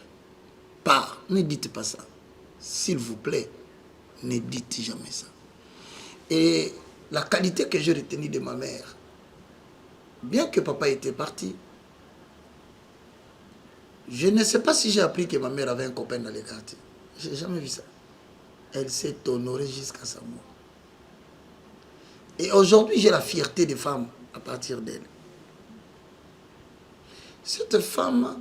Pas, ne dites pas ça. S'il vous plaît, ne dites jamais ça. Et la qualité que j'ai retenue de ma mère, bien que papa était parti, je ne sais pas si j'ai appris que ma mère avait un copain dans les quartiers. Je n'ai jamais vu ça. Elle s'est honorée jusqu'à sa mort. Et aujourd'hui, j'ai la fierté des femmes à partir d'elle. Cette femme,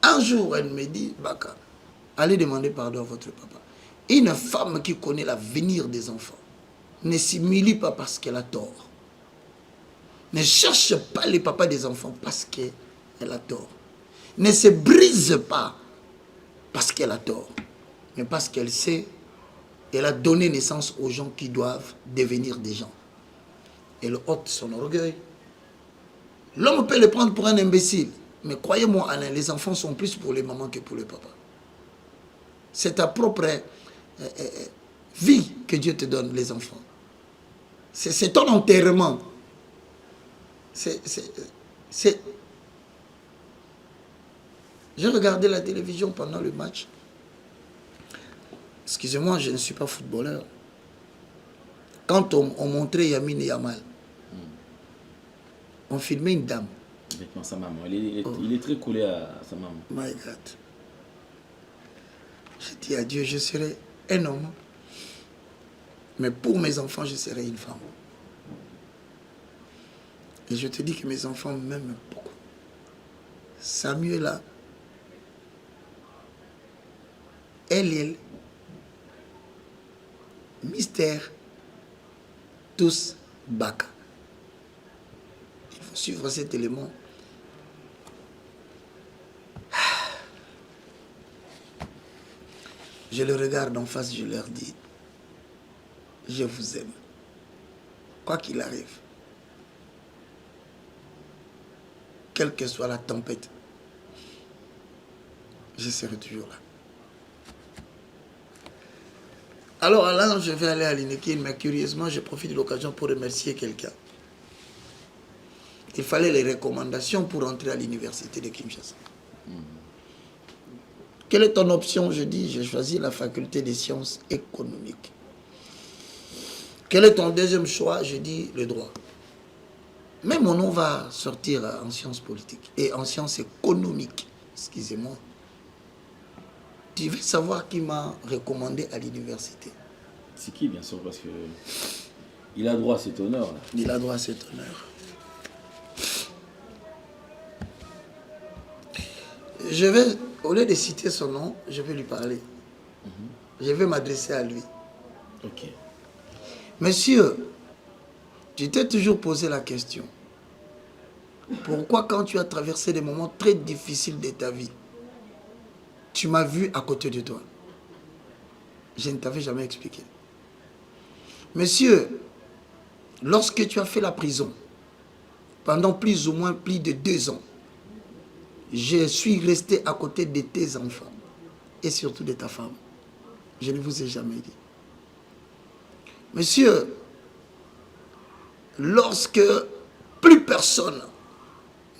un jour, elle me dit, Baka, allez demander pardon à votre papa. Une femme qui connaît l'avenir des enfants ne s'humilie pas parce qu'elle a tort. Ne cherche pas les papas des enfants parce qu'elle a tort. Ne se brise pas parce qu'elle a tort. Mais parce qu'elle sait, elle a donné naissance aux gens qui doivent devenir des gens. Elle ôte son orgueil. L'homme peut le prendre pour un imbécile. Mais croyez-moi, Alain, les enfants sont plus pour les mamans que pour les papas. C'est ta propre vie que Dieu te donne, les enfants. C'est ton enterrement. J'ai regardé la télévision pendant le match. Excusez-moi, je ne suis pas footballeur. Quand on montrait Yamin et Yamal, on filmait une dame. Avec sa maman. Il est très collé à sa maman. My God. Je dis à Dieu, je serai un homme. Mais pour mes enfants, je serai une femme. Et je te dis que mes enfants m'aiment beaucoup. Samuela, Eliel, Mystère, tous Baka. Il faut suivre cet élément. Je le regarde en face, je leur dis, je vous aime. Quoi qu'il arrive. Quelle que soit la tempête, je serai toujours là. Alors Alain, je vais aller à l'Inékin, mais curieusement, je profite de l'occasion pour remercier quelqu'un. Il fallait les recommandations pour entrer à l'université de Kinshasa. Quelle est ton option? Je dis, j'ai choisi la faculté des sciences économiques. Quel est ton deuxième choix? Je dis, le droit. Mais mon nom va sortir en sciences politiques et en sciences économiques. Excusez-moi. Tu veux savoir qui m'a recommandé à l'université? C'est qui, bien sûr, parce que il a droit à cet honneur. Là. Il a droit à cet honneur. Je vais, au lieu de citer son nom, je vais lui parler. Je vais m'adresser à lui. Ok. Monsieur, tu t'es toujours posé la question. Pourquoi quand tu as traversé des moments très difficiles de ta vie, tu m'as vu à côté de toi? Je ne t'avais jamais expliqué. Monsieur, lorsque tu as fait la prison, pendant plus ou moins plus de 2 ans, je suis resté à côté de tes enfants et surtout de ta femme. Je ne vous ai jamais dit. Monsieur, lorsque plus personne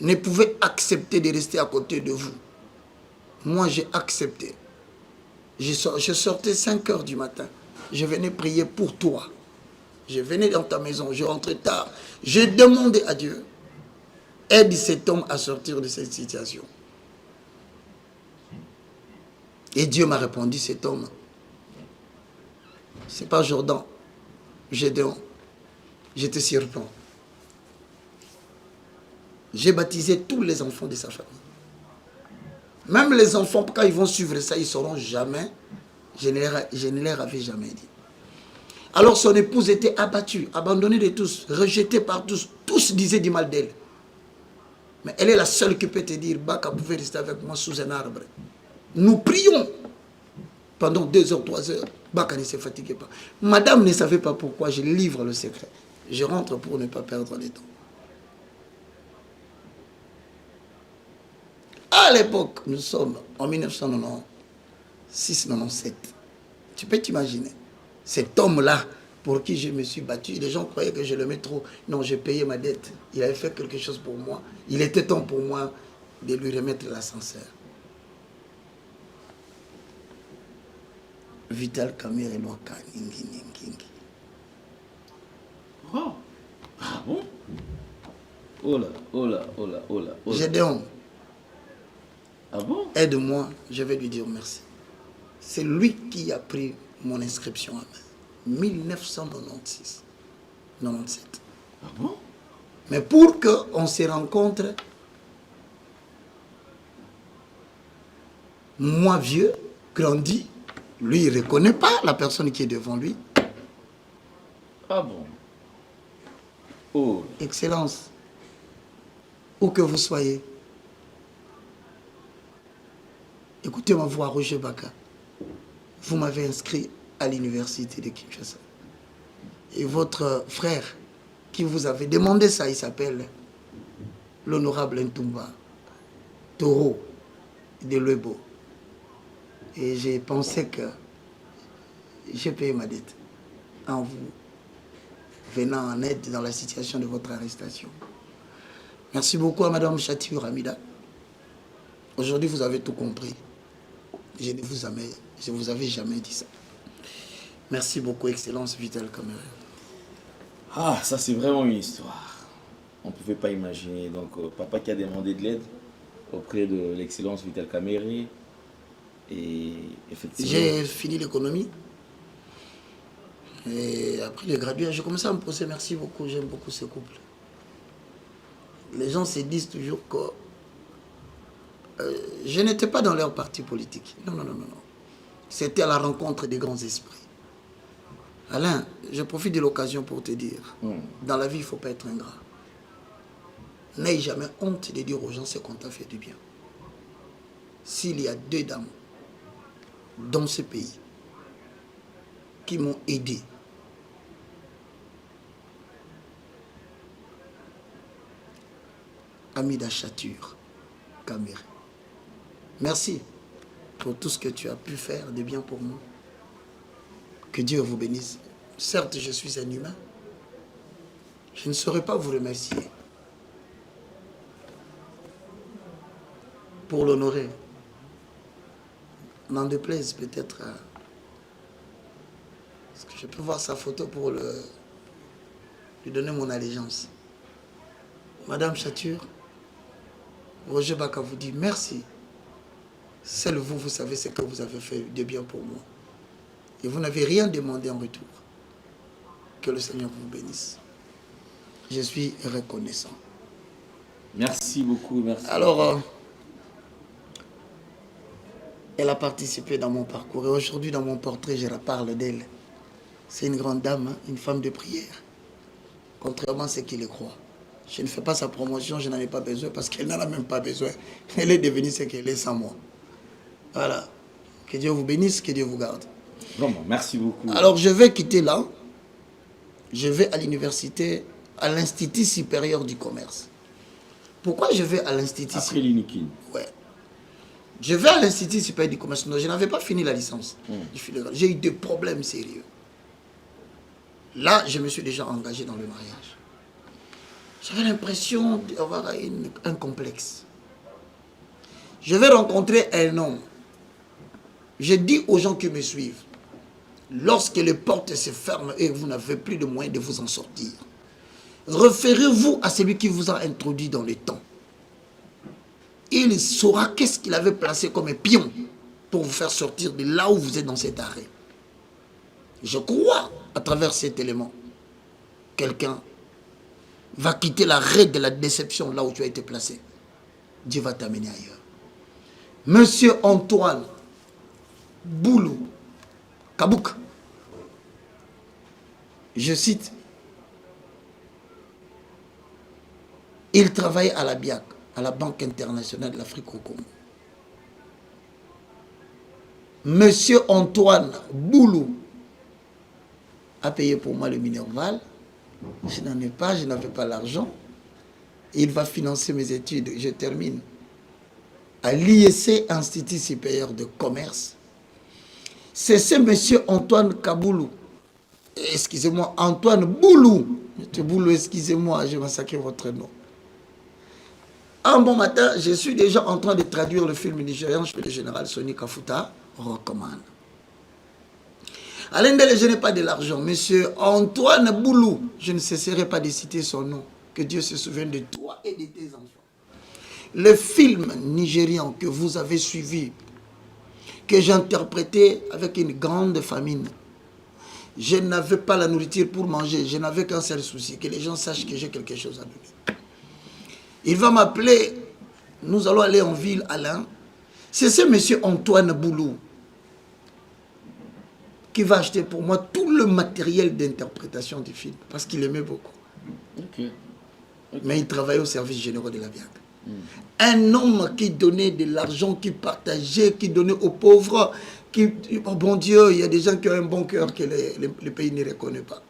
ne pouvait accepter de rester à côté de vous, moi j'ai accepté. Je sortais 5 heures du matin. Je venais prier pour toi. Je venais dans ta maison, je rentrais tard. J'ai demandé à Dieu, aide cet homme à sortir de cette situation. Et Dieu m'a répondu, cet homme, c'est pas Jordan, Gédéon, je te surprends. J'ai baptisé tous les enfants de sa famille. Même les enfants, quand ils vont suivre ça, ils ne sauront jamais. Je ne leur avais jamais dit. Alors son épouse était abattue, abandonnée de tous, rejetée par tous. Tous disaient du mal d'elle. Mais elle est la seule qui peut te dire, Baka pouvait rester avec moi sous un arbre. Nous prions pendant 2 heures, 3 heures. Baka ne se fatiguait pas. Madame ne savait pas pourquoi, je livre le secret. Je rentre pour ne pas perdre le temps. À l'époque, nous sommes en 1996-97. Tu peux t'imaginer. Cet homme-là, pour qui je me suis battu, les gens croyaient que je le mets trop. Non, j'ai payé ma dette. Il avait fait quelque chose pour moi. Il était temps pour moi de lui remettre l'ascenseur. Vital Kamere Loaka Ningi. Oh. Ah bon? Oh là, oh là, oh là, oh là. Oh là. Gédéon. Ah bon? Aide-moi, je vais lui dire merci. C'est lui qui a pris mon inscription à main. 1996. 97. Ah bon? Mais pour qu'on se rencontre, moi vieux, grandi, lui il ne reconnaît pas la personne qui est devant lui. Ah bon? Oh. Excellence, où que vous soyez, écoutez ma voix, Roger Baka. Vous m'avez inscrit à l'université de Kinshasa. Et votre frère, qui vous avait demandé ça, il s'appelle l'honorable Ntumba Toro de Lebo. Et j'ai pensé que j'ai payé ma dette en vous venant en aide dans la situation de votre arrestation. Merci beaucoup à Madame Chatiur Amida. Aujourd'hui, vous avez tout compris. Je ne vous avais jamais dit ça. Merci beaucoup, Excellence Vital Kamere. Ah, ça c'est vraiment une histoire. On ne pouvait pas imaginer. Donc, papa qui a demandé de l'aide auprès de l'Excellence Vital Kamere. Et effectivement... J'ai fini l'économie. Et après le graduat, j'ai commencé à me poser. Merci beaucoup, j'aime beaucoup ce couple. Les gens se disent toujours que je n'étais pas dans leur parti politique. Non. C'était à la rencontre des grands esprits. Alain, je profite de l'occasion pour te dire, dans la vie, il ne faut pas être ingrat. N'aie jamais honte de dire aux gens ce qu'on t'a fait du bien. S'il y a 2 dames dans ce pays qui m'ont aidé, Amida Chatiur Kamere, merci pour tout ce que tu as pu faire de bien pour moi. Que Dieu vous bénisse. Certes, je suis un humain. Je ne saurais pas vous remercier. Pour l'honorer. N'en déplaise peut-être. Est-ce que je peux voir sa photo pour lui donner mon allégeance? Madame Chatiur, Roger Baka vous dit merci. Seul vous, vous savez ce que vous avez fait de bien pour moi. Et vous n'avez rien demandé en retour. Que le Seigneur vous bénisse. Je suis reconnaissant. Merci beaucoup, merci. Alors, elle a participé dans mon parcours. Et aujourd'hui, dans mon portrait, je parle d'elle. C'est une grande dame, hein, une femme de prière. Contrairement à ceux qui le croient. Je ne fais pas sa promotion, je n'en ai pas besoin parce qu'elle n'en a même pas besoin. Elle est devenue ce qu'elle est sans moi. Voilà. Que Dieu vous bénisse, que Dieu vous garde. Vraiment, merci beaucoup. Alors, je vais quitter là. je vais à l'université, à l'Institut supérieur du commerce. Pourquoi je vais à l'Institut Après l'Inikin. Ouais. Je vais à l'Institut supérieur du commerce. Non, je n'avais pas fini la licence. J'ai eu des problèmes sérieux. Là, je me suis déjà engagé dans le mariage. J'avais l'impression d'avoir un complexe. Je vais rencontrer un homme. Je dis aux gens qui me suivent, lorsque les portes se ferment et vous n'avez plus de moyens de vous en sortir, référez-vous à celui qui vous a introduit dans le temps. Il saura qu'est-ce qu'il avait placé comme un pion pour vous faire sortir de là où vous êtes dans cet arrêt. Je crois, à travers cet élément, quelqu'un va quitter l'arrêt de la déception là où tu as été placé. Dieu va t'amener ailleurs. Monsieur Antoine Boulou Kabouk, je cite, il travaillait à la BIAC, à la Banque internationale de l'Afrique au Congo. Monsieur Antoine Boulou a payé pour moi le Minerval. Je n'en ai pas, je n'avais pas l'argent. Il va financer mes études, je termine, à l'IEC, Institut supérieur de commerce. C'est ce monsieur Antoine Kaboulou, excusez-moi, Antoine Boulou. Monsieur Boulou, excusez-moi, j'ai massacré votre nom. Un bon matin, je suis déjà en train de traduire le film nigérian chez le général Soni Kafuta, recommande. Alain Dele, je n'ai pas de l'argent. Monsieur Antoine Boulou, je ne cesserai pas de citer son nom. Que Dieu se souvienne de toi et de tes enfants. Le film nigérian que vous avez suivi, que j'interprétais avec une grande famine, je n'avais pas la nourriture pour manger. Je n'avais qu'un seul souci, que les gens sachent que j'ai quelque chose à donner. Il va m'appeler, nous allons aller en ville, Alain. C'est ce monsieur Antoine Boulou qui va acheter pour moi tout le matériel d'interprétation du film, parce qu'il aimait beaucoup. Okay. Mais il travaillait au service général de la BIAC. Un homme qui donnait de l'argent, qui partageait, qui donnait aux pauvres, qui, oh bon Dieu, il y a des gens qui ont un bon cœur que le pays ne reconnaît pas.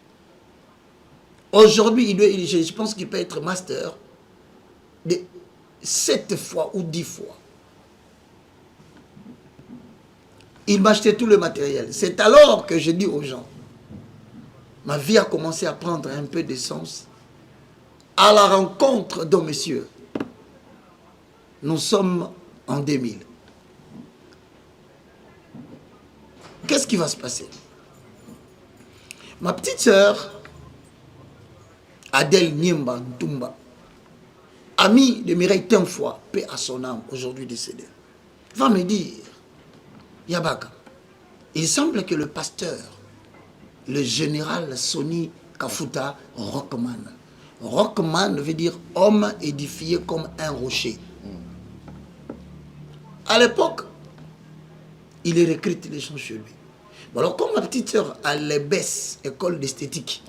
Aujourd'hui, je pense qu'il peut être master de 7 fois ou 10 fois. Il m'achetait tout le matériel. C'est alors que je dis aux gens, ma vie a commencé à prendre un peu de sens à la rencontre d'un monsieur. Nous sommes en 2000. Qu'est-ce qui va se passer? Ma petite sœur, Adèle Niemba Ntumba, amie de Mireille Tinfoy, paix à son âme, aujourd'hui décédée, va me dire, Yabaka, il semble que le pasteur, le général Soni Kafuta Rockman. Rockman veut dire homme édifié comme un rocher. À l'époque, il recrute les gens chez lui. Bon, alors, comme ma petite soeur à l'EBES, école d'esthétique,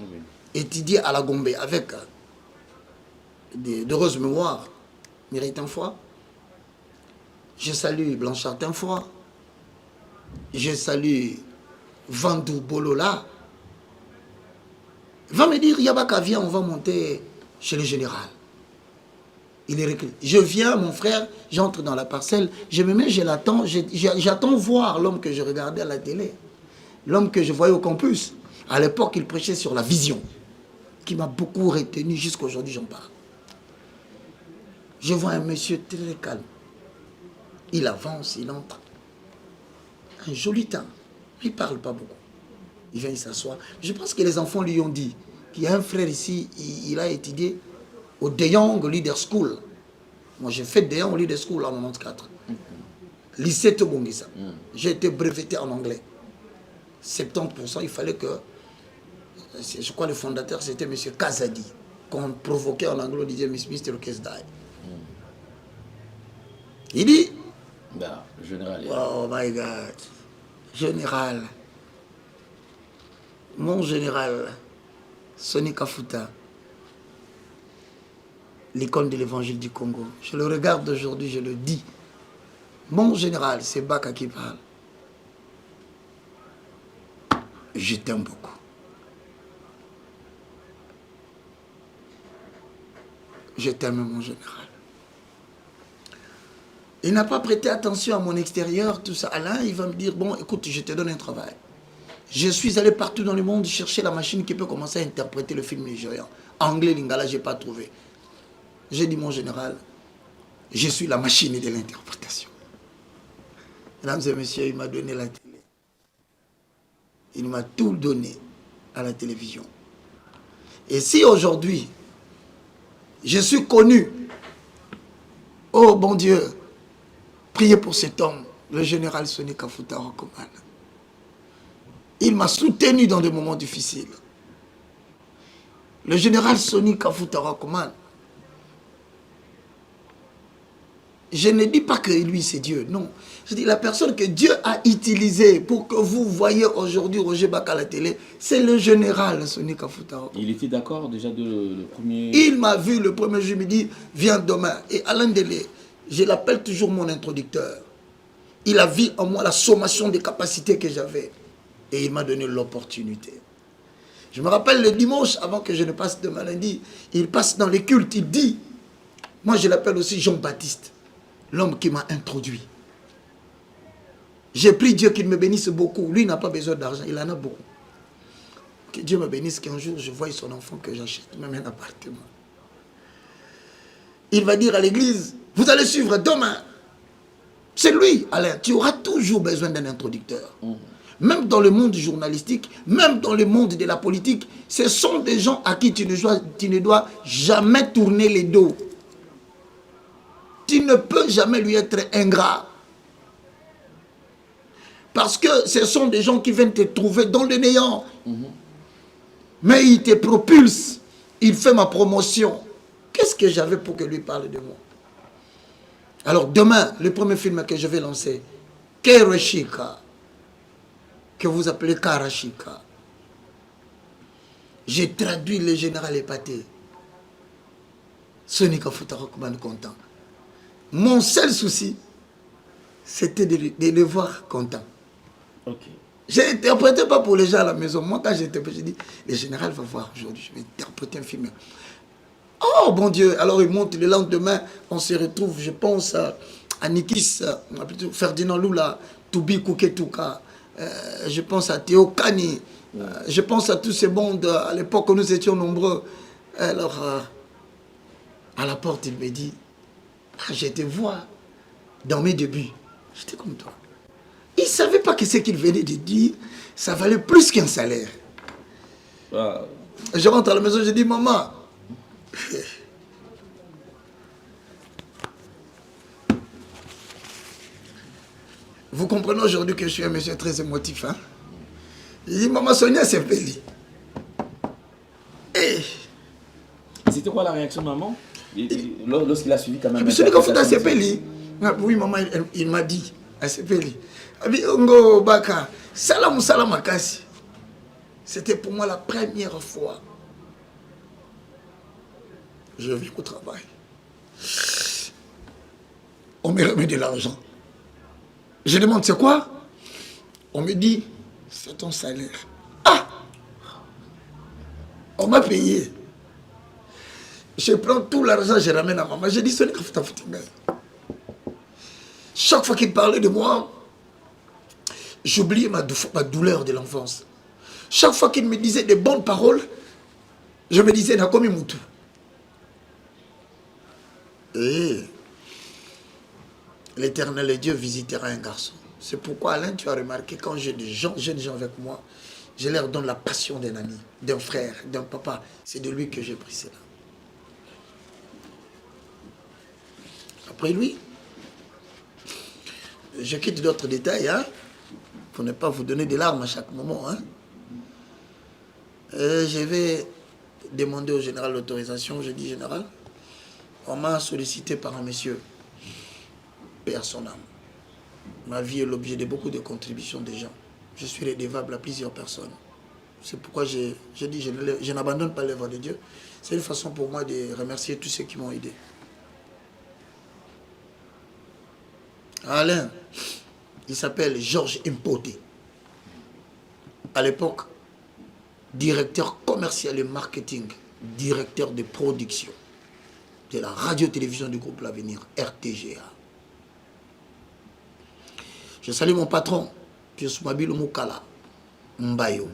étudiait à la Gombe avec d'heureuses mémoires, Mireille Tinfoy, je salue Blanchard Tinfoy, je salue Vandou Bolola, va me dire, Yabaka, viens, on va monter chez le général. Il est recruté. Je viens, mon frère, j'entre dans la parcelle, je me mets, je l'attends, j'attends voir l'homme que je regardais à la télé, l'homme que je voyais au campus. À l'époque, il prêchait sur la vision, qui m'a beaucoup retenu, jusqu'aujourd'hui j'en parle. Je vois un monsieur très calme. Il avance, il entre. Un joli teint. Il ne parle pas beaucoup. Il vient, il s'assoit. Je pense que les enfants lui ont dit qu'il y a un frère ici, il a étudié au De Young Leader School. Moi, j'ai fait De Young Leader School en 94. Lycée Tobongisa. J'ai été breveté en anglais. 70%, il fallait que... Je crois que le fondateur, c'était M. Kazadi. Qu'on provoquait en anglais, on disait Mr. Kesdai. Il dit... Général. Oh my God. Général. Mon général, Soni Kafuta, l'icône de l'évangile du Congo. Je le regarde aujourd'hui, je le dis. Mon général, c'est Baka qui parle. Je t'aime beaucoup. Je t'aime, mon général. Il n'a pas prêté attention à mon extérieur, tout ça. Alain, il va me dire, bon, écoute, je te donne un travail. Je suis allé partout dans le monde chercher la machine qui peut commencer à interpréter le film nigérian. Anglais, lingala, je n'ai pas trouvé. J'ai dit, mon général, je suis la machine de l'interprétation. Mesdames et messieurs, il m'a donné la télé. Il m'a tout donné à la télévision. Et si aujourd'hui, je suis connu, oh bon Dieu, priez pour cet homme, le général Soni Kafuta Rakoman. Il m'a soutenu dans des moments difficiles. Le général Soni Kafuta Rakoman, je ne dis pas que lui c'est Dieu, non. Je dis la personne que Dieu a utilisée pour que vous voyez aujourd'hui Roger Baka à la télé, c'est le général Soni Kafuta Rakoman. Il était d'accord déjà le premier... Il m'a vu le premier jour, il me dit, viens demain. Et Alain Delé, je l'appelle toujours mon introducteur. Il a vu en moi la sommation des capacités que j'avais. Et il m'a donné l'opportunité. Je me rappelle le dimanche, avant que je ne passe demain lundi, il passe dans les cultes, il dit, moi je l'appelle aussi Jean-Baptiste, l'homme qui m'a introduit. J'ai prié Dieu qu'il me bénisse beaucoup. Lui n'a pas besoin d'argent, il en a beaucoup. Que Dieu me bénisse qu'un jour je voie son enfant, que j'achète même un appartement. Il va dire à l'église, vous allez suivre demain. C'est lui, Alain. Tu auras toujours besoin d'un introducteur. Même dans le monde journalistique, même dans le monde de la politique, ce sont des gens à qui tu ne dois jamais tourner les dos. Tu ne peux jamais lui être ingrat. Parce que ce sont des gens qui viennent te trouver dans le néant. Mais il te propulse. Il fait ma promotion. Qu'est-ce que j'avais pour que lui parle de moi? Alors demain, le premier film que je vais lancer, Keroshika, que vous appelez Karashika. J'ai traduit le général épaté. Soni Kafuta Rakoman content. Mon seul souci, c'était de le voir content. Okay. Je n'interprétais pas pour les gens à la maison. Moi, quand j'étais petit, j'ai dit, le général va voir aujourd'hui, je vais interpréter un film. Oh, bon Dieu. Alors, il monte le lendemain, on se retrouve, je pense, à Nikis, Ferdinand Lula, Toubi Kouketuka, je pense à Théo Kani, je pense à tous ces mondes, à l'époque où nous étions nombreux. Alors, à la porte, il me dit, je te vois dans mes débuts. J'étais comme toi. Il ne savait pas que ce qu'il venait de dire, ça valait plus qu'un salaire. Je rentre à la maison, je dis, maman, vous comprenez aujourd'hui que je suis un monsieur très émotif, hein? Il dit, maman Sonia, c'est Péli. C'était quoi la réaction de maman lorsqu'il a suivi quand même? Monsieur Kafuta, c'est Péli. Oui, maman, il m'a dit, c'est Péli. C'était pour moi la première fois. Je vis au travail. On me remet de l'argent. Je demande, c'est quoi? On me dit, c'est ton salaire. Ah! On m'a payé. Je prends tout l'argent, je ramène à maman. Je dis, Soni Kafuta Futinga. Chaque fois qu'il parlait de moi, j'oubliais ma douleur de l'enfance. Chaque fois qu'il me disait des bonnes paroles, je me disais, Nakomi Moutou. Et l'Éternel Dieu visitera un garçon. C'est pourquoi, Alain, tu as remarqué, quand j'ai des jeunes gens avec moi, je leur donne la passion d'un ami, d'un frère, d'un papa. C'est de lui que j'ai pris cela. Après lui, je quitte d'autres détails, hein, pour ne pas vous donner des larmes à chaque moment. Hein. Je vais demander au général l'autorisation. Je dis, général, on m'a sollicité par un monsieur, père son âme. Ma vie est l'objet de beaucoup de contributions des gens. Je suis redevable à plusieurs personnes. C'est pourquoi je dis, je n'abandonne pas l'œuvre de Dieu. C'est une façon pour moi de remercier tous ceux qui m'ont aidé. Alain, il s'appelle Georges Impoté. À l'époque, directeur commercial et marketing, directeur de production. de la radio-télévision du groupe L'Avenir, RTGA. Je salue mon patron, Pius Mabilou Moukala, Mbayo.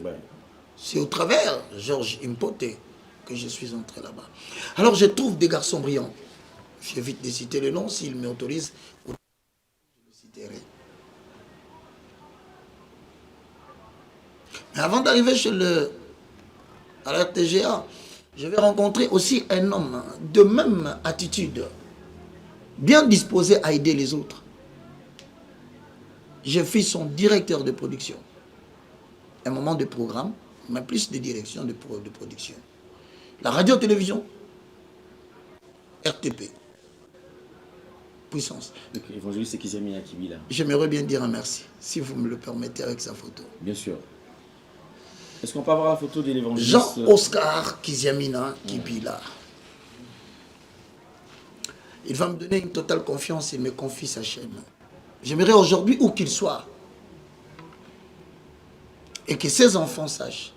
C'est au travers Georges Impote que je suis entré là-bas. Alors je trouve des garçons brillants. J'évite de citer le nom, s'ils m'autorisent, je le citerai. Mais avant d'arriver à la RTGA, je vais rencontrer aussi un homme de même attitude, bien disposé à aider les autres. Je fus son directeur de production. Un moment de programme, mais plus de direction de production. La radio-télévision, RTP. Puissance. Okay, évangéliste Kizami Akibila. J'aimerais bien dire un merci, si vous me le permettez, avec sa photo. Bien sûr. Est-ce qu'on peut avoir la photo de l'évangéliste Jean-Oscar Kiziamina Kibila. Il va me donner une totale confiance et me confie sa chaîne. J'aimerais aujourd'hui, où qu'il soit, et que ses enfants sachent,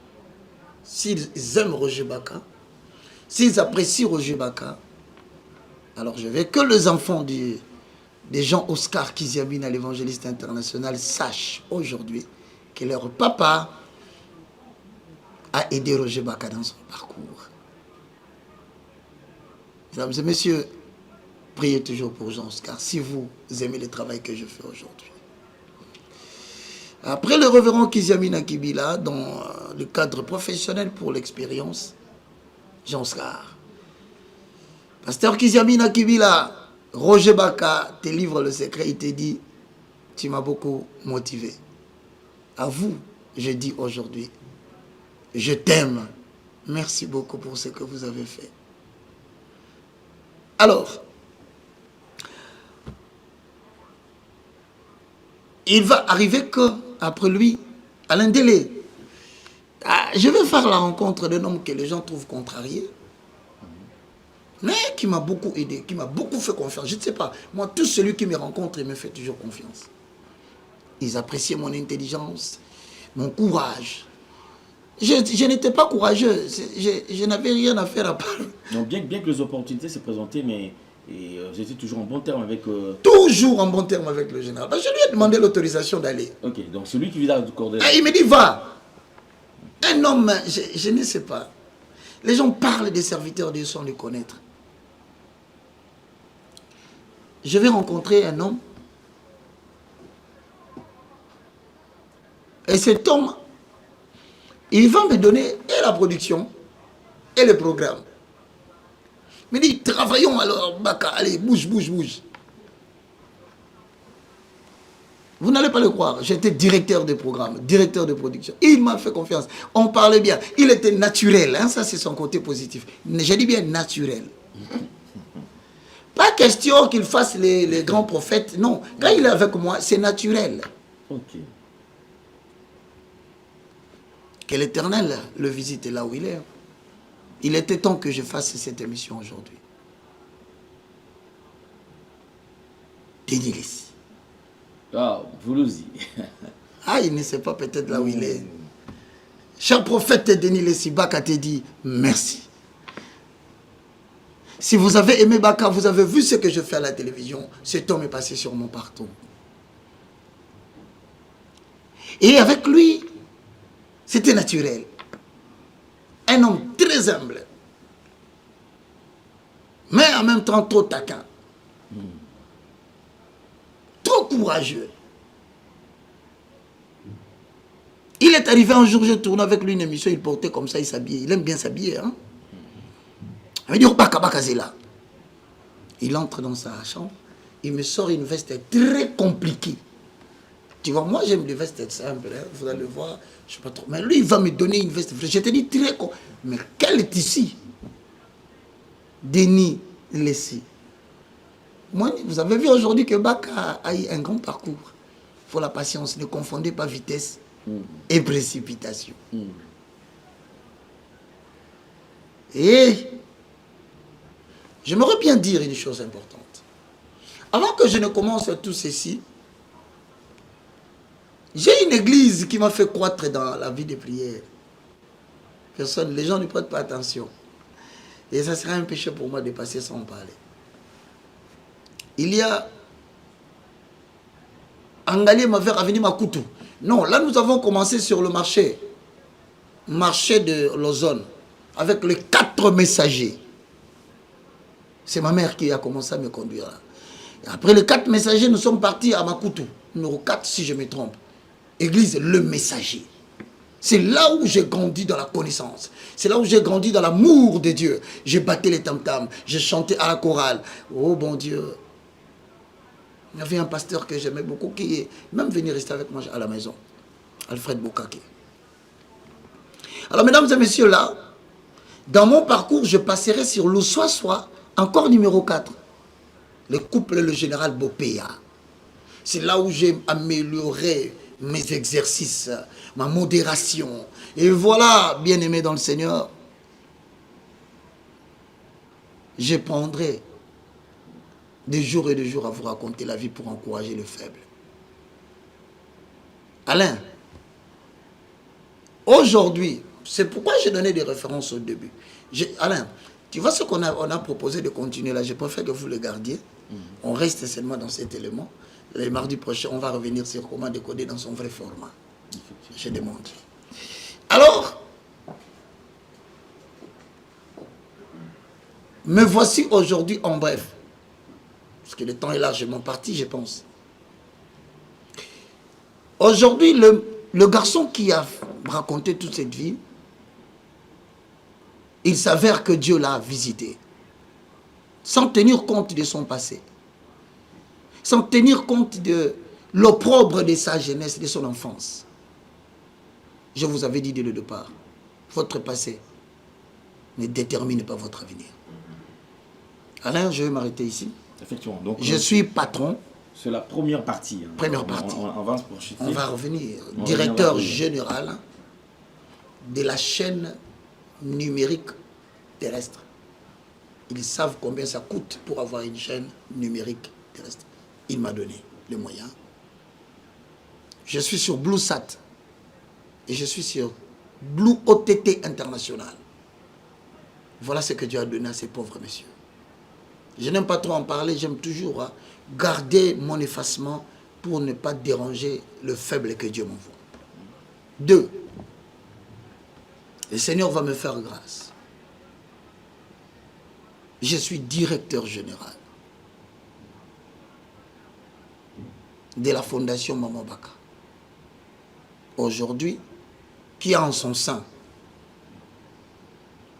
s'ils aiment Roger Baka, s'ils apprécient Roger Baka, alors je veux que les enfants des Jean-Oscar Kiziamina, l'évangéliste international, sachent aujourd'hui que leur papa a aidé Roger Baka dans son parcours. Mesdames et messieurs, priez toujours pour Jean-Oscar si vous aimez le travail que je fais aujourd'hui. Après le révérend Kiziamina Kibila, dans le cadre professionnel pour l'expérience, Jean-Oscar. Pasteur Kiziamina Kibila, Roger Baka te livre le secret, il te dit, tu m'as beaucoup motivé. À vous, je dis aujourd'hui, je t'aime. Merci beaucoup pour ce que vous avez fait. Alors, il va arriver que, après lui, Alain Délé, je vais faire la rencontre d'un homme que les gens trouvent contrarié, mais qui m'a beaucoup aidé, qui m'a beaucoup fait confiance. Je ne sais pas, moi, tout celui qui me rencontre, il me fait toujours confiance. Ils appréciaient mon intelligence, mon courage. Je n'étais pas courageux, je n'avais rien à faire à part. Donc, bien que les opportunités se présentaient, mais j'étais toujours en bon terme avec... Toujours en bon terme avec le général. Je lui ai demandé l'autorisation d'aller. Ok, donc celui qui vient d'accorder... Il me dit, va. Un homme, je ne sais pas. Les gens parlent des serviteurs Dieu sans les connaître. Je vais rencontrer un homme. Et cet homme, il va me donner et la production et le programme. Il me dit, travaillons alors, Baka, allez, bouge, bouge, bouge. Vous n'allez pas le croire, j'étais directeur de programme, directeur de production. Il m'a fait confiance, on parlait bien. Il était naturel, hein, ça c'est son côté positif. J'ai dit bien naturel. Pas question qu'il fasse les grands prophètes, non. Quand il est avec moi, c'est naturel. Ok. Que l'Éternel le visite là où il est. Il était temps que je fasse cette émission aujourd'hui. Denis Lessi. Ah, Voulouzi. Ah, il ne sait pas peut-être là où il est. Cher prophète Denis Lessi, Baka te dit merci. Si vous avez aimé Baka, vous avez vu ce que je fais à la télévision, cet homme est passé sur mon partout. Et avec lui, c'était naturel. Un homme très humble. Mais en même temps trop taquin. Trop courageux. Il est arrivé un jour, je tournais avec lui une émission, il portait comme ça, il s'habillait. Il aime bien s'habiller. Hein? Il me dit, Baka Baka Zela. Il entre dans sa chambre, il me sort une veste très compliquée. Tu vois, moi j'aime les vestes simples, hein? Vous allez le voir, je ne sais pas trop. Mais lui, il va me donner une veste. Je te dis très... Mais quel tissu? Denis Lessi. Moi, vous avez vu aujourd'hui que Baka a eu un grand parcours. Il faut la patience, ne confondez pas vitesse et précipitation. Et j'aimerais bien dire une chose importante. Avant que je ne commence tout ceci, j'ai une église qui m'a fait croître dans la vie de prière. Les gens ne prêtent pas attention. Et ça serait un péché pour moi de passer sans parler. Il y a Angali m'a fait revenir Makutu. Non, là nous avons commencé sur le marché de l'ozone, avec les 4 messagers. C'est ma mère qui a commencé à me conduire là. Et après les 4 messagers, nous sommes partis à Makutu, numéro 4 si je me trompe. Église Le Messager. C'est là où j'ai grandi dans la connaissance. C'est là où j'ai grandi dans l'amour de Dieu. J'ai battu les tam-tams, j'ai chanté à la chorale. Oh bon Dieu. Il y avait un pasteur que j'aimais beaucoup qui est même venu rester avec moi à la maison. Alfred Bokake. Alors mesdames et messieurs, là, dans mon parcours, je passerai sur le Soie, encore numéro 4. Le couple le général Bopéa. C'est là où j'ai amélioré mes exercices, ma modération. Et voilà, bien-aimé dans le Seigneur, je prendrai des jours et des jours à vous raconter la vie pour encourager le faible. Alain, aujourd'hui, c'est pourquoi j'ai donné des références au début. Alain, tu vois ce qu'on a proposé de continuer là, je préfère que vous le gardiez. On reste seulement dans cet élément. Le mardi prochain, on va revenir sur comment décoder dans son vrai format. Je démontre. Alors, me voici aujourd'hui en bref. Parce que le temps est largement parti, je pense. Aujourd'hui, le garçon qui a raconté toute cette vie, il s'avère que Dieu l'a visité. Sans tenir compte de son passé. Sans tenir compte de l'opprobre de sa jeunesse, de son enfance. Je vous avais dit dès le départ, votre passé ne détermine pas votre avenir. Alain, je vais m'arrêter ici. Effectivement. Donc, je suis patron. C'est la première partie. Hein. Première partie. On va revenir. Directeur général de la chaîne numérique terrestre. Ils savent combien ça coûte pour avoir une chaîne numérique terrestre. Il m'a donné les moyens. Je suis sur BlueSat et je suis sur Blue OTT International. Voilà ce que Dieu a donné à ces pauvres messieurs. Je n'aime pas trop en parler, j'aime toujours garder mon effacement pour ne pas déranger le faible que Dieu m'envoie. 2. Le Seigneur va me faire grâce. Je suis directeur général de la fondation Maman Baka. Aujourd'hui, qui a en son sein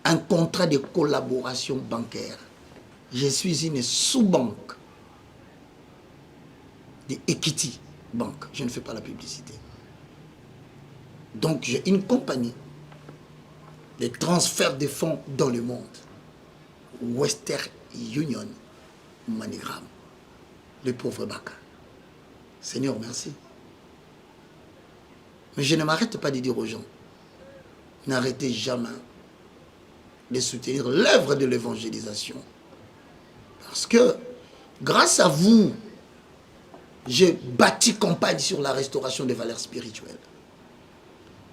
un contrat de collaboration bancaire. Je suis une sous-banque de Equity Bank. Je ne fais pas la publicité. Donc j'ai une compagnie de transfert de fonds dans le monde. Western Union Manigram. Le pauvre Baka. Seigneur, merci. Mais je ne m'arrête pas de dire aux gens, n'arrêtez jamais de soutenir l'œuvre de l'évangélisation. Parce que, grâce à vous, j'ai bâti campagne sur la restauration des valeurs spirituelles.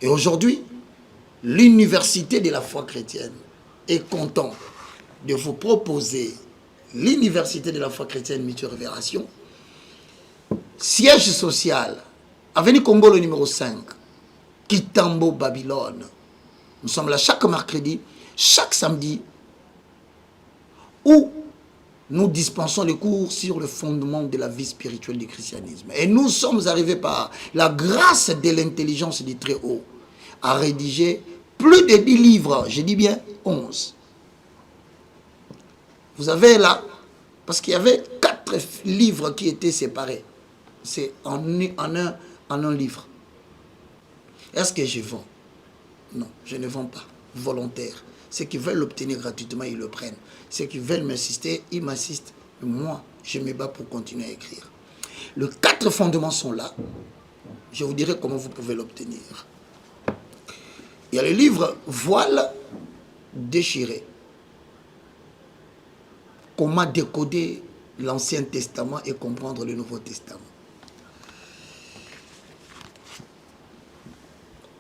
Et aujourd'hui, l'université de la foi chrétienne est content de vous proposer l'université de la foi chrétienne Mutuelle Révélation, siège social, Avenue Congo le numéro 5, Kitambo, Babylone. Nous sommes là chaque mercredi, chaque samedi, où nous dispensons les cours sur le fondement de la vie spirituelle du christianisme. Et nous sommes arrivés par la grâce de l'intelligence du Très-Haut à rédiger plus de 10 livres, je dis bien 11. Vous avez là, parce qu'il y avait 4 livres qui étaient séparés. C'est en un livre. Est-ce que je vends? Non, je ne vends pas. Volontaire. Ceux qui veulent l'obtenir gratuitement, ils le prennent. Ceux qui veulent m'assister, ils m'assistent. Moi, je me bats pour continuer à écrire. Les 4 fondements sont là. Je vous dirai comment vous pouvez l'obtenir. Il y a le livre Voile déchiré. Comment décoder l'Ancien Testament et comprendre le Nouveau Testament.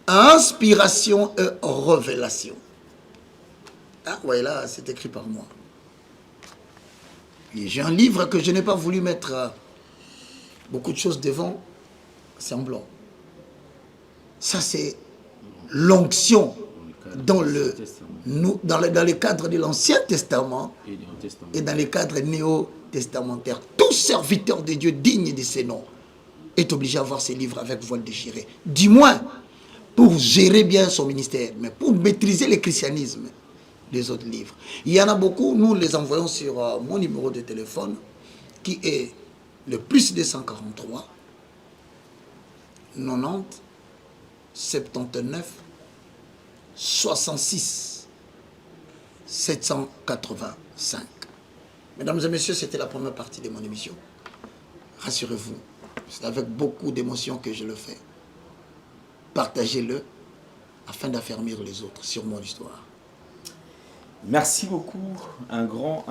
Inspiration et révélation. Ah, ouais, là, c'est écrit par moi. Et j'ai un livre que je n'ai pas voulu mettre beaucoup de choses devant. C'est en blanc. Ça, c'est l'onction dans le cadre de l'Ancien Testament et dans les cadres néo-testamentaires. Tout serviteur de Dieu digne de ces noms est obligé à avoir ses livres avec voile déchirée. Du moins, pour gérer bien son ministère, mais pour maîtriser le christianisme, les autres livres. Il y en a beaucoup, nous les envoyons sur mon numéro de téléphone, qui est le plus 243 90 79 66 785. Mesdames et messieurs, c'était la première partie de mon émission. Rassurez-vous, c'est avec beaucoup d'émotion que je le fais. Partagez-le afin d'affermir les autres sur mon histoire. Merci beaucoup, un grand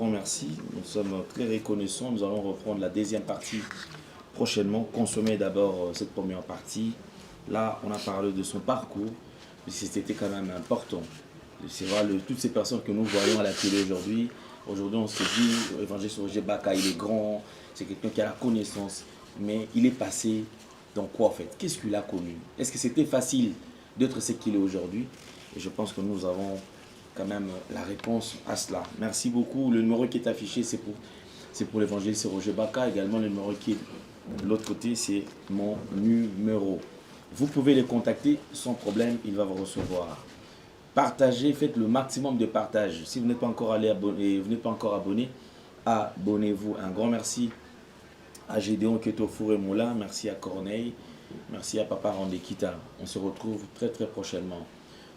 merci. Nous sommes très reconnaissants. Nous allons reprendre la deuxième partie prochainement. Consommer d'abord cette première partie. Là, on a parlé de son parcours, mais c'était quand même important. C'est vrai, toutes ces personnes que nous voyons à la télé aujourd'hui, on se dit, l'évangéliste Roger Baka, il est grand, c'est quelqu'un qui a la connaissance, mais il est passé dans quoi en fait? Qu'est-ce qu'il a connu? Est-ce que c'était facile d'être ce qu'il est aujourd'hui? Et je pense que nous avons quand même la réponse à cela. Merci beaucoup. Le numéro qui est affiché, c'est pour l'évangéliste Roger Baka. Également, le numéro qui est de l'autre côté, c'est mon numéro. Vous pouvez les contacter sans problème, il va vous recevoir. Partagez, faites le maximum de partage. Si vous n'êtes pas encore abonné, abonnez-vous. Un grand merci à Gédéon Keto Fouré Moula, merci à Corneille, merci à Papa Randekita. On se retrouve très prochainement.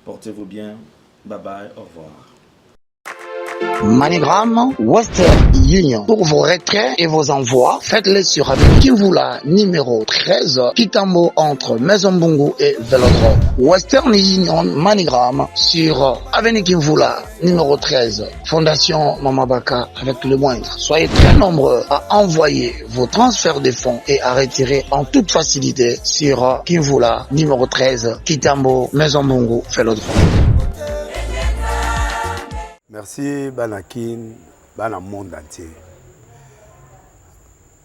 Portez-vous bien. Bye bye, au revoir. MoneyGram Western Union. Pour vos retraits et vos envois, faites-les sur Avenue Kimvula, numéro 13, Kitambo entre Maison Bongo et Vélodrome. Western Union MoneyGram sur Avenue Kimvula, numéro 13, Fondation Mamabaka avec le moindre. Soyez très nombreux à envoyer vos transferts de fonds et à retirer en toute facilité sur Kimvula, numéro 13, Kitambo, Maison Bongo, Vélodrome. Merci Banakin, Bana monde entier.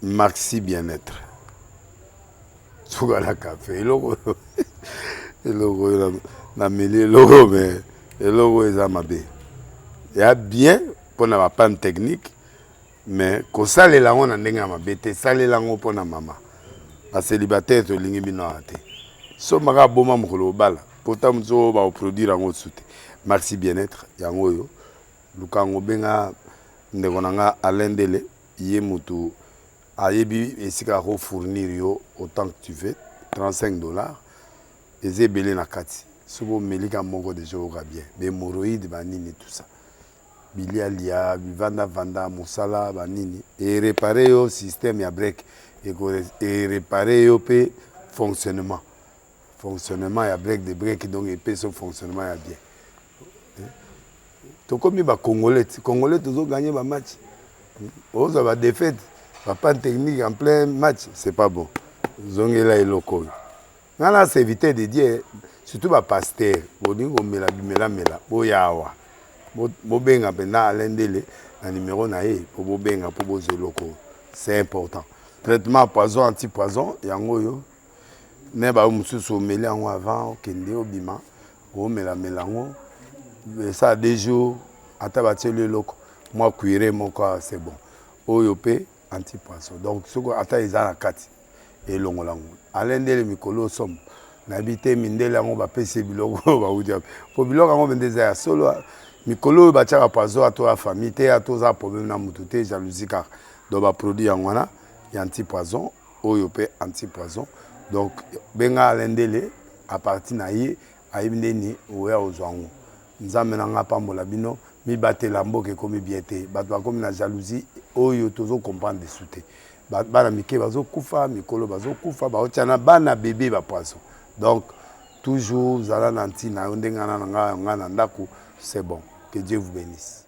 Maxi bien-être. Sougala café, le logo na mêlé logo mais le logo est amabé. Il y a bien pour na panne technique mais ko sale la on ndenga mabete sale la ngo pona mama. Ba célibataire to lingi bino ate. So maka boma mukolo bala. Pourtant mzo ba produire ngo soute. Maxi bien-être yango yo. Lukango benga ndekonanga alendele ye mutu ayebi esika ko fournir yo autant que tu veux $35 ezebele na kati sobo melika moko de jour bien be hémorroïdes banini tout ça bilia lia vanda musala banini et réparer yo système ya break et réparer yo pe fonctionnement ya break de break donc et pe son fonctionnement ya bien. Comme les Congolais toujours gagné le match. Ils ont défaite, pas de technique en plein match, c'est pas bon. Ils ont là et local. Là, c'est éviter de dire, surtout les pasteurs, ils ont mis la mela, boyawa. Bobenga pena alendele, le numéro nae pour bobenga pour boze local. C'est important. Traitement poison anti-poison, yango yo. Ne ba mususu meli yango avant kende obima, o mela melango. Ça a des jours, à tabater le loco, moi cuiré mon corps, c'est bon. Oyopé, anti-poisson. Donc, ce qu'on attend, ils ont la carte. Et l'on l'a. Alain de Mikolo somme. N'habité Mindela, on va payer Bilogo, on va vous dire. Pour Bilogo, on va dire solo. Mikolo, va tirer à poisson à toi, famille, à tous les problèmes, à moutouté, jalousie, car. Donc, va produire en wana, il y a anti-poison, oyopé, anti-poison. Donc, benga Alain de à partir naïe, à Imdeni, ou à Ozouango. Nous avons pambola bino mi batte lambo ke komi biete batwa komi na jalousie oyo tozo comprendre de souté bana mike bazo kufa mikolo bazo kufa ba otiana bana bébé ba poisson donc toujours zala nanti na ndenga na nga na ndako c'est bon que Dieu vous bénisse.